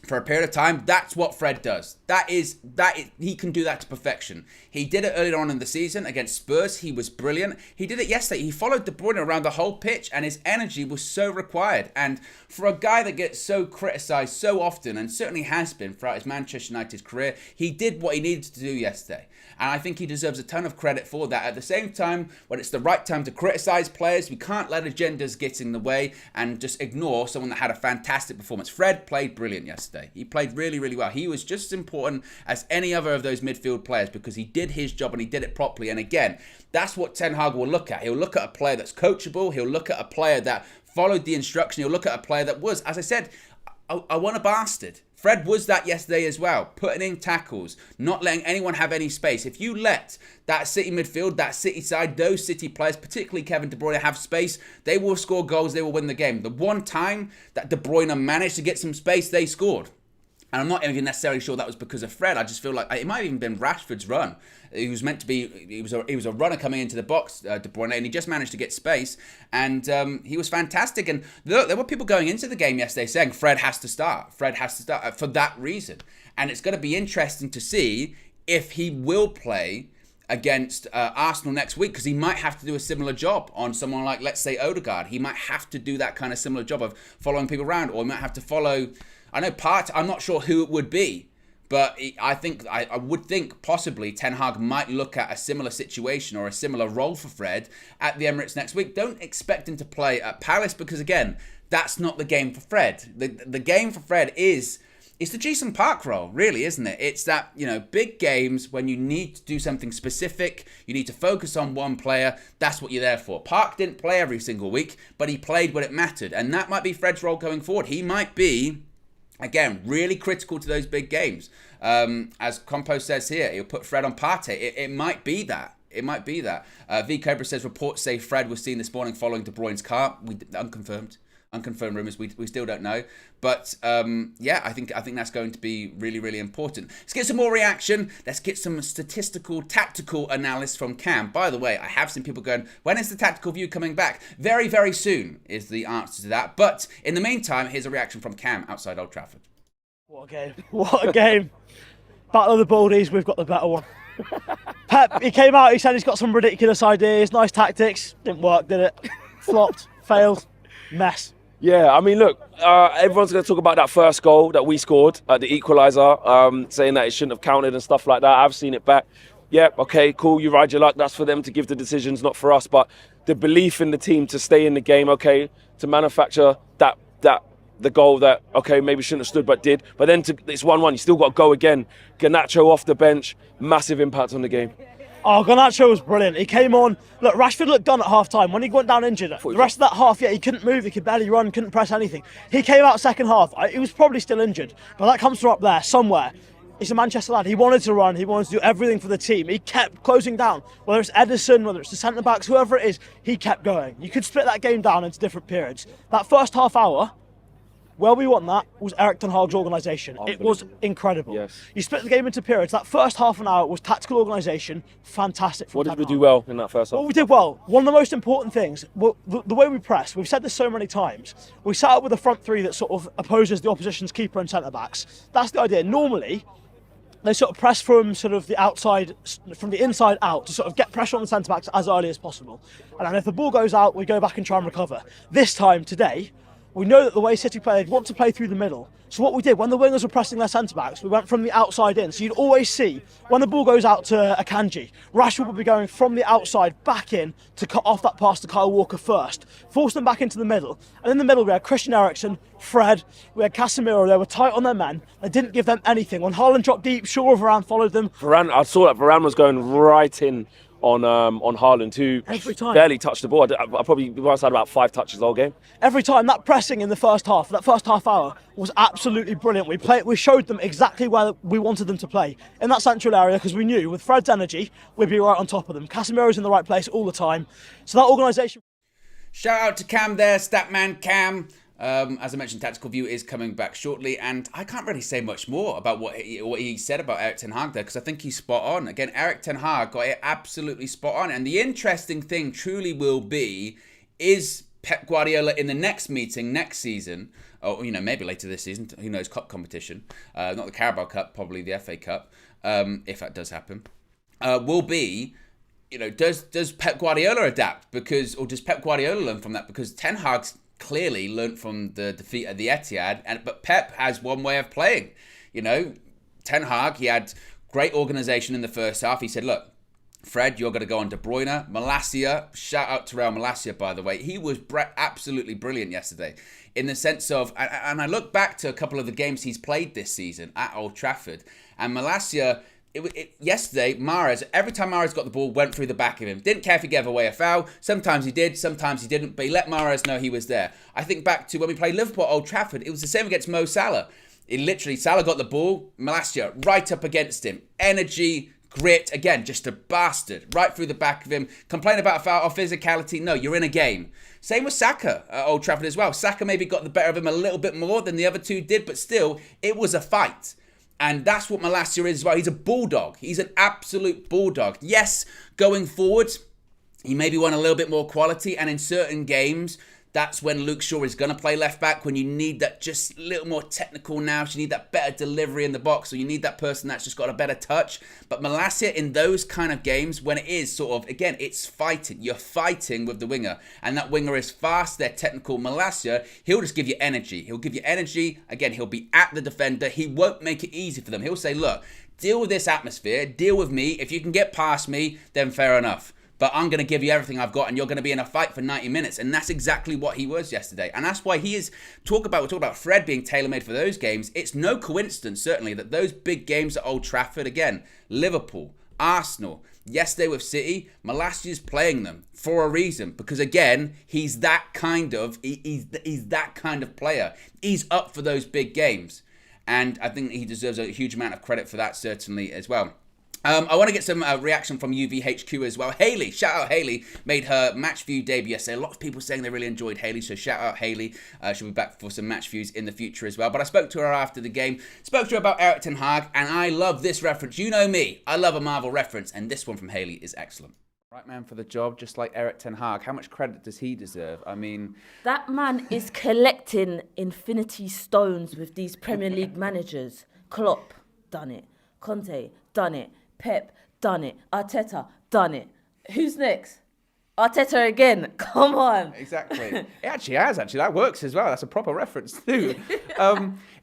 for a period of time, that's what Fred does. He can do that to perfection. He did it earlier on in the season against Spurs. He was brilliant. He did it yesterday. He followed De Bruyne around the whole pitch, and his energy was so required. And for a guy that gets so criticised so often, and certainly has been throughout his Manchester United career, he did what he needed to do yesterday. And I think he deserves a ton of credit for that. At the same time, when it's the right time to criticise players, we can't let agendas get in the way and just ignore someone that had a fantastic performance. Fred played brilliant yesterday. yesterday. He played really, really well. He was just as important as any other of those midfield players because he did his job and he did it properly. And again, that's what Ten Hag will look at. He'll look at a player that's coachable. He'll look at a player that followed the instruction. He'll look at a player that was, as I said, I want a bastard. Fred was that yesterday as well, putting in tackles, not letting anyone have any space. If you let that City midfield, that City side, those City players, particularly Kevin De Bruyne, have space, they will score goals, they will win the game. The one time that De Bruyne managed to get some space, they scored. And I'm not even necessarily sure that was because of Fred. I just feel like it might have even been Rashford's run. He was meant to be, he was a runner coming into the box, De Bruyne, and he just managed to get space. And he was fantastic. And look, there were people going into the game yesterday saying Fred has to start. Fred has to start for that reason. And it's going to be interesting to see if he will play against Arsenal next week, because he might have to do a similar job on someone like, let's say, Odegaard. He might have to do that kind of similar job of following people around, or he might have to follow... I know I'm not sure who it would be, but I would think possibly Ten Hag might look at a similar situation or a similar role for Fred at the Emirates next week. Don't expect him to play at Palace because, again, that's not the game for Fred. The game for Fred is the Jason Park role, really, isn't it? It's that, big games when you need to do something specific, you need to focus on one player, that's what you're there for. Park didn't play every single week, but he played when it mattered, and that might be Fred's role going forward. He might be... Again, really critical to those big games. As Compost says here, he'll put Fred on Partey. It might be that. It might be that. V Cobra says reports say Fred was seen this morning following De Bruyne's car. Unconfirmed rumours. We still don't know. But yeah, I think that's going to be really, really important. Let's get some more reaction. Let's get some statistical, tactical analysis from Cam. By the way, I have seen people going, when is the tactical view coming back? Very, very soon is the answer to that. But in the meantime, here's a reaction from Cam outside Old Trafford. What a game. What a game. Battle of the Baldies, we've got the better one. Pep, he came out, he said he's got some ridiculous ideas, nice tactics. Didn't work, did it? Flopped, failed, mess. Yeah, I mean, look, everyone's going to talk about that first goal that we scored at the equaliser, saying that it shouldn't have counted and stuff like that. I've seen it back. Yeah, okay, cool, you ride your luck. That's for them to give the decisions, not for us. But the belief in the team to stay in the game, okay, to manufacture the goal that, okay, maybe shouldn't have stood but did. But then it's 1-1, you still got to go again. Garnacho off the bench, massive impact on the game. Oh, Garnacho was brilliant. He came on. Look, Rashford looked done at half-time. When he went down injured, the rest of that half, yeah, he couldn't move, he could barely run, couldn't press anything. He came out second half. He was probably still injured, but that comes from up there, somewhere. He's a Manchester lad. He wanted to run. He wanted to do everything for the team. He kept closing down. Whether it's Edison, whether it's the centre-backs, whoever it is, he kept going. You could split that game down into different periods. That first half hour, where we won that was Erik Ten Hag's organisation. It was incredible. Yes. You split the game into periods. That first half an hour was tactical organisation, fantastic. What did we do well in that first half? What we did well, one of the most important things, well, the way we press, we've said this so many times, we set up with a front three that sort of opposes the opposition's keeper and centre-backs. That's the idea. Normally, they sort of press from sort of the outside, from the inside out to sort of get pressure on the centre-backs as early as possible. And then if the ball goes out, we go back and try and recover. This time, today, we know that the way City play, they want to play through the middle. So what we did, when the wingers were pressing their centre-backs, we went from the outside in. So you'd always see, when the ball goes out to Akanji, Rashford would be going from the outside back in to cut off that pass to Kyle Walker first, force them back into the middle. And in the middle, we had Christian Eriksen, Fred, we had Casemiro. They were tight on their men. They didn't give them anything. When Haaland dropped deep, Shaw and Varane followed them. Varane, I saw that Varane was going right in on Haaland, who Every time. barely touched the ball. I probably had about 5 touches the whole game. Every time, that pressing in the first half, that first half hour was absolutely brilliant. We showed them exactly where we wanted them to play, in that central area, because we knew with Fred's energy, we'd be right on top of them. Casemiro's in the right place all the time. So that organisation... Shout out to Cam there, Statman Cam. As I mentioned, Tactical View is coming back shortly, and I can't really say much more about what he said about Erik Ten Hag there, because I think he's spot on. Again, Erik Ten Hag got it absolutely spot on, and the interesting thing truly will be, is Pep Guardiola in the next meeting next season, or maybe later this season, who knows, cup competition, not the Carabao Cup, probably the FA Cup, if that does happen, will be, does Pep Guardiola adapt, or does Pep Guardiola learn from that? Because Ten Hag's clearly learnt from the defeat at the Etihad, but Pep has one way of playing. Ten Hag, he had great organisation in the first half. He said, look, Fred, you're going to go on De Bruyne. Malacia, shout out to Real Malacia, by the way. He was absolutely brilliant yesterday in the sense of, and I look back to a couple of the games he's played this season at Old Trafford, and Malacia, yesterday, Mahrez, every time Mahrez got the ball, went through the back of him. Didn't care if he gave away a foul. Sometimes he did, sometimes he didn't, but he let Mahrez know he was there. I think back to when we played Liverpool at Old Trafford, it was the same against Mo Salah. Salah got the ball, Malacia right up against him. Energy, grit, again, just a bastard. Right through the back of him. Complain about a foul or physicality. No, you're in a game. Same with Saka at Old Trafford as well. Saka maybe got the better of him a little bit more than the other two did, but still, it was a fight. And that's what Malacia is as well. He's a bulldog. He's an absolute bulldog. Yes, going forward, he maybe want a little bit more quality, and in certain games, that's when Luke Shaw is going to play left back, when you need that just a little more technical now. So you need that better delivery in the box, or you need that person that's just got a better touch. But Malacia, in those kind of games, when it is sort of, again, it's fighting. You're fighting with the winger, and that winger is fast, they're technical. Malacia, he'll just give you energy. He'll give you energy. Again, he'll be at the defender. He won't make it easy for them. He'll say, look, deal with this atmosphere. Deal with me. If you can get past me, then fair enough. But I'm going to give you everything I've got, and you're going to be in a fight for 90 minutes. And that's exactly what he was yesterday. And that's why he is, we're talking about Fred being tailor-made for those games. It's no coincidence, certainly, that those big games at Old Trafford, again, Liverpool, Arsenal, yesterday with City, Malacia's playing them for a reason. Because, again, he's that kind of, he's that kind of player. He's up for those big games. And I think he deserves a huge amount of credit for that, certainly, as well. I want to get some reaction from UVHQ as well. Haley, shout out Haley, made her match view debut yesterday. A lot of people saying they really enjoyed Haley, so shout out Haley. She'll be back for some match views in the future as well. But I spoke to her after the game, spoke to her about Erik ten Hag, and I love this reference. You know me, I love a Marvel reference, and this one from Haley is excellent. Right man for the job, just like Erik ten Hag. How much credit does he deserve? I mean, that man is collecting infinity stones with these Premier League managers. Klopp, done it. Conte, done it. Pep, done it. Arteta, done it. Who's next? Arteta again. Come on. Exactly. It actually has, that works as well. That's a proper reference too.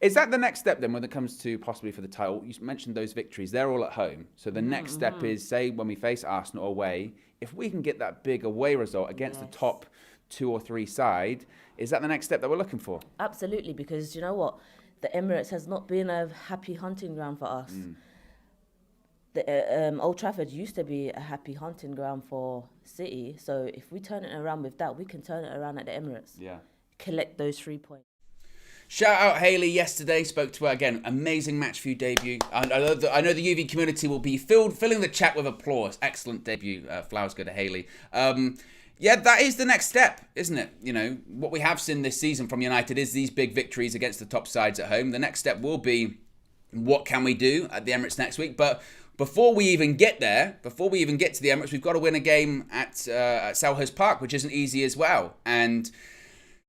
Is that the next step then when it comes to possibly for the title? You mentioned those victories. They're all at home. So the next step is, say, when we face Arsenal away, if we can get that big away result against the top 2 or 3 side, is that the next step that we're looking for? Absolutely, because you know what? The Emirates has not been a happy hunting ground for us. The Old Trafford used to be a happy hunting ground for City. So if we turn it around with that, we can turn it around at the Emirates. Yeah. Collect those 3 points. Shout out Haley yesterday. Spoke to her again. Amazing match view debut. I know the UV community will be filling the chat with applause. Excellent debut. Flowers go to Haley. Yeah, that is the next step, isn't it? You know, what we have seen this season from United is these big victories against the top sides at home. The next step will be, what can we do at the Emirates next week? But before we even get there, before we even get to the Emirates, we've got to win a game at Selhurst Park, which isn't easy as well. And,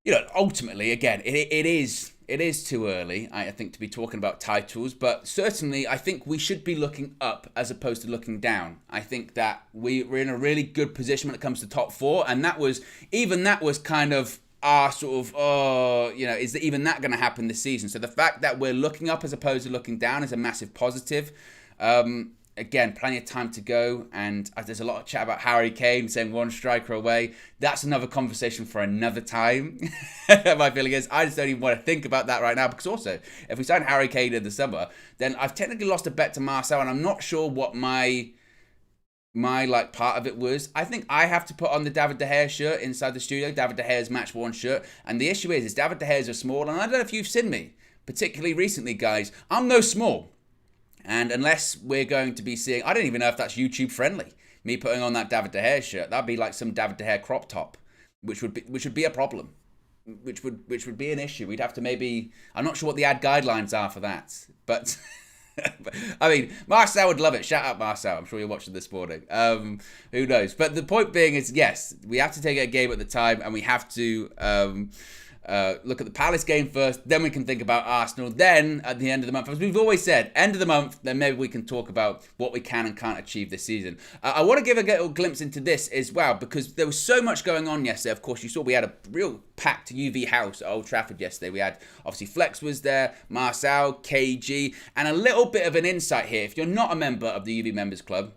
you know, ultimately, again, it is too early, I think, to be talking about titles. But certainly, I think we should be looking up as opposed to looking down. I think that we're in a really good position when it comes to top 4. And that was kind of our sort of, is even that going to happen this season? So the fact that we're looking up as opposed to looking down is a massive positive. Again, plenty of time to go, and there's a lot of chat about Harry Kane saying 1 striker away. That's another conversation for another time. My feeling is I just don't even want to think about that right now, because also, if we sign Harry Kane in the summer, then I've technically lost a bet to Marcel, and I'm not sure what my part of it was. I think I have to put on the David De Gea shirt inside the studio, David De Gea's match worn shirt, and the issue is David De Gea's are small, and I don't know if you've seen me, particularly recently, guys. I'm no small. And unless we're going to be seeing, I don't even know if that's YouTube friendly, me putting on that David De Gea shirt. That'd be like some David De Gea crop top, which would be a problem, which would be an issue. We'd have to maybe, I'm not sure what the ad guidelines are for that, but I mean, Marcel would love it. Shout out Marcel. I'm sure you're watching this morning. Who knows? But the point being is, yes, we have to take a game at the time, and we have to look at the Palace game first, then we can think about Arsenal, then at the end of the month, as we've always said, end of the month, then maybe we can talk about what we can and can't achieve this season. I want to give a little glimpse into this as well, because there was so much going on yesterday. Of course, you saw we had a real packed UV house at Old Trafford yesterday. We had, obviously, Flex was there, Marcel, KG, and a little bit of an insight here. If you're not a member of the UV Members Club,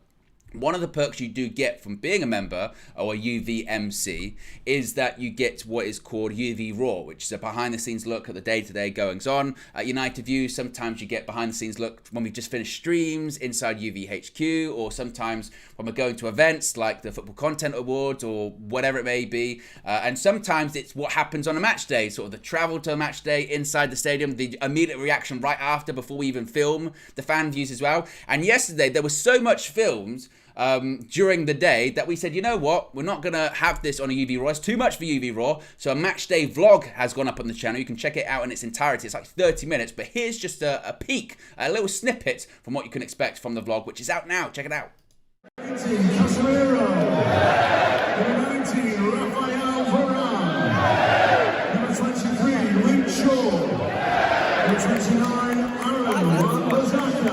one of the perks you do get from being a member or a UVMC is that you get what is called UV Raw, which is a behind-the-scenes look at the day-to-day goings-on at United View. Sometimes you get behind-the-scenes look when we just finish streams inside UV HQ, or sometimes when we're going to events like the Football Content Awards or whatever it may be. And sometimes it's what happens on a match day, sort of the travel to a match day inside the stadium, the immediate reaction right after, before we even film the fan views as well. And yesterday there was so much filmed during the day that we said, you know what, we're not going to have this on a UV Raw. It's too much for UV Raw. So a match day vlog has gone up on the channel. You can check it out in its entirety. It's like 30 minutes, but here's just a peek, a little snippet from what you can expect from the vlog, which is out now. Check it out. 19, Casemiro. Number 19, Raphael Varane. Number 23, Luke Shaw. Number 29, Aaron Wan-Bissaka.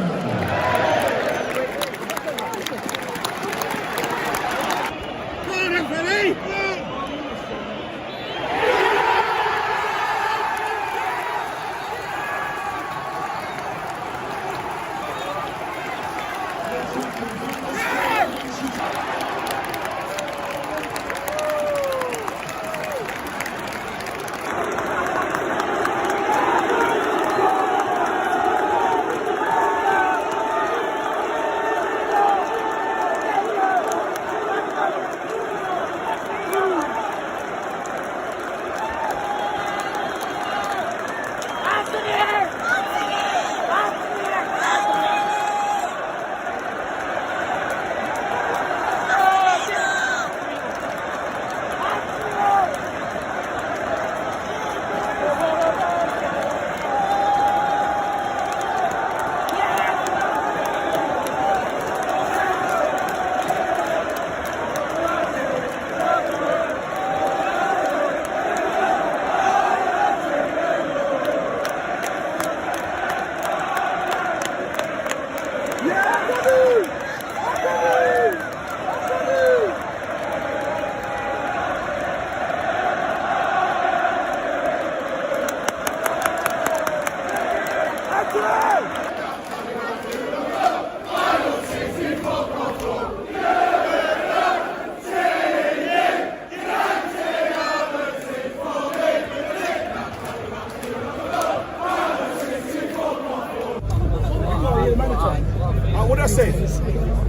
What'd I say?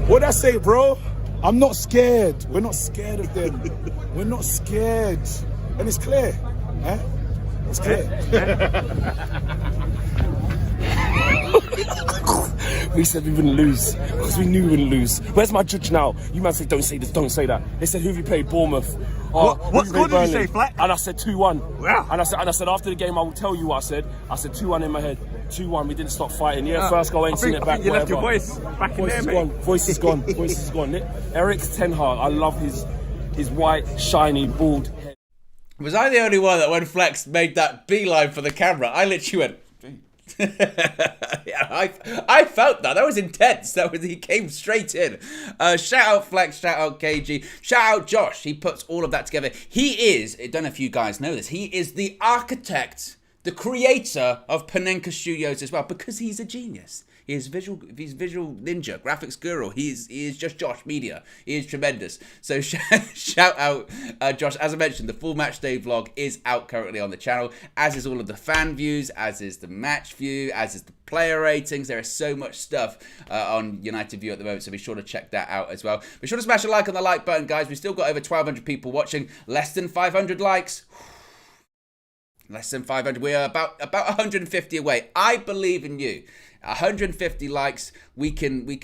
What'd I say, bro? I'm not scared. We're not scared of them. We're not scared. And it's clear. Eh? It's clear. We said we wouldn't lose because we knew we wouldn't lose. Where's my judge now? You man say don't say this, don't say that. They said who have you played? Bournemouth. What score did you say, Flack? And I said 2-1. Wow. And I said after the game I will tell you what I said. I said 2-1 in my head. 2-1. We didn't stop fighting. Yeah, first goal ain't seen it back. You left whatever. your voice back in there, mate. Voice is gone. Voice is gone. Eric Ten Hag. I love his white, shiny, bald head. Was I the only one that when Flex made that beeline for the camera, I literally went... yeah, I felt that. That was intense. He came straight in. Shout out Flex, shout out KG, shout out Josh. He puts all of that together. He is, I don't know if you guys know this, he is the architect, the creator of Panenka Studios as well, because he's a genius. He's visual ninja, graphics guru. He is just Josh Media. He is tremendous. So shout out Josh. As I mentioned, the full match day vlog is out currently on the channel, as is all of the fan views, as is the match view, as is the player ratings. There is so much stuff on United View at the moment, so be sure to check that out as well. Be sure to smash a like on the like button, guys. We've still got over 1,200 people watching. Less than 500 likes. Less than 500. We are about 150 away. I believe in you. 150 likes. We can do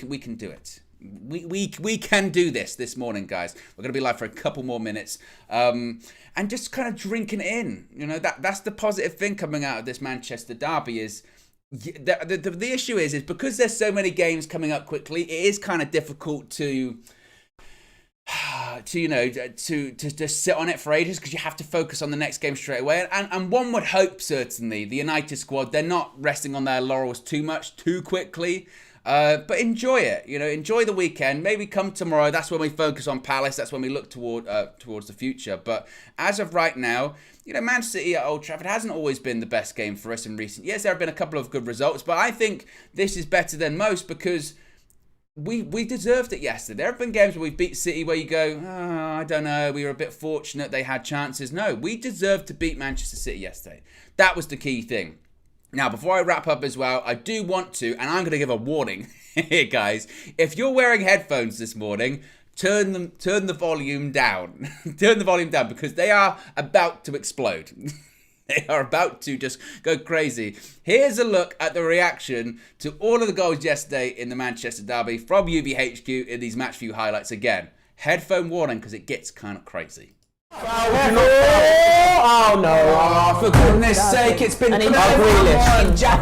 it. We can do this morning, guys. We're gonna be live for a couple more minutes, and just kind of drinking it in. You know, that's the positive thing coming out of this Manchester derby is. The issue is because there's so many games coming up quickly, it is kind of difficult to sit on it for ages because you have to focus on the next game straight away. And one would hope, certainly, the United squad, they're not resting on their laurels too much, too quickly. But enjoy it, enjoy the weekend. Maybe come tomorrow. That's when we focus on Palace. That's when we look towards the future. But as of right now, Man City at Old Trafford hasn't always been the best game for us in recent years. There have been a couple of good results, but I think this is better than most because we deserved it yesterday. There have been games where we've beat City where you go, oh, I don't know, we were a bit fortunate, they had chances. No, we deserved to beat Manchester City yesterday. That was the key thing. Now, before I wrap up as well, I do want to, and I'm going to give a warning here, guys. If you're wearing headphones this morning, turn the volume down. Turn the volume down, because they are about to explode. They are about to just go crazy. Here's a look at the reaction to all of the goals yesterday in the Manchester derby from UVHQ in these match view highlights again. Headphone warning, because it gets kind of crazy. Oh no! Oh, for goodness sake, it's been Jack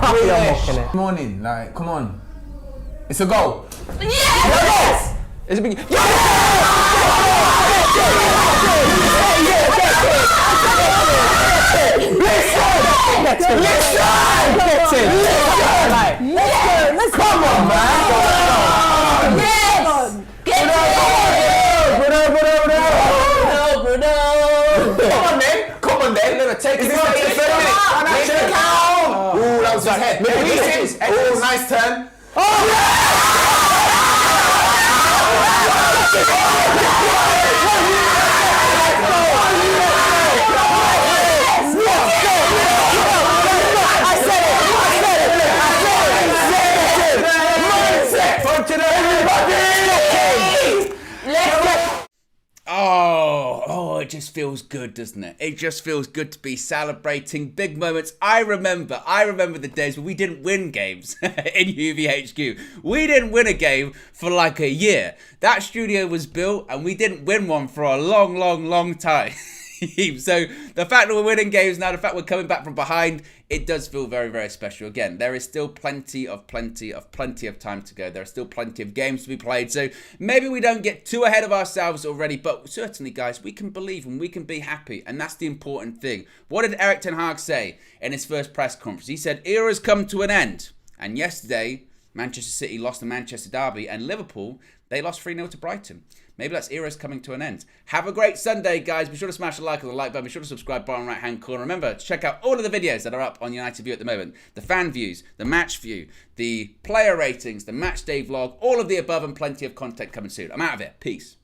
Grealish. Come on in, like, come on. It's a goal. Yes! It's a big. Come on, man! Yes! Get Come on then. No, take it. Ooh, that was his head. Oh, nice turn. It just feels good, doesn't it? It just feels good to be celebrating big moments. I remember the days when we didn't win games in UVHQ. We didn't win a game for like a year. That studio was built and we didn't win one for a long time. So the fact that we're winning games now, the fact we're coming back from behind, it does feel very, very special. Again, there is still plenty of time to go. There are still plenty of games to be played. So maybe we don't get too ahead of ourselves already, but certainly, guys, we can believe and we can be happy. And that's the important thing. What did Erik ten Hag say in his first press conference? He said, era's come to an end. And yesterday, Manchester City lost the Manchester derby, and Liverpool, they lost 3-0 to Brighton. Maybe that's era's coming to an end. Have a great Sunday, guys. Be sure to smash the like on the like button. Be sure to subscribe bottom right-hand corner. Remember to check out all of the videos that are up on United View at the moment. The fan views, the match view, the player ratings, the match day vlog, all of the above, and plenty of content coming soon. I'm out of it. Peace.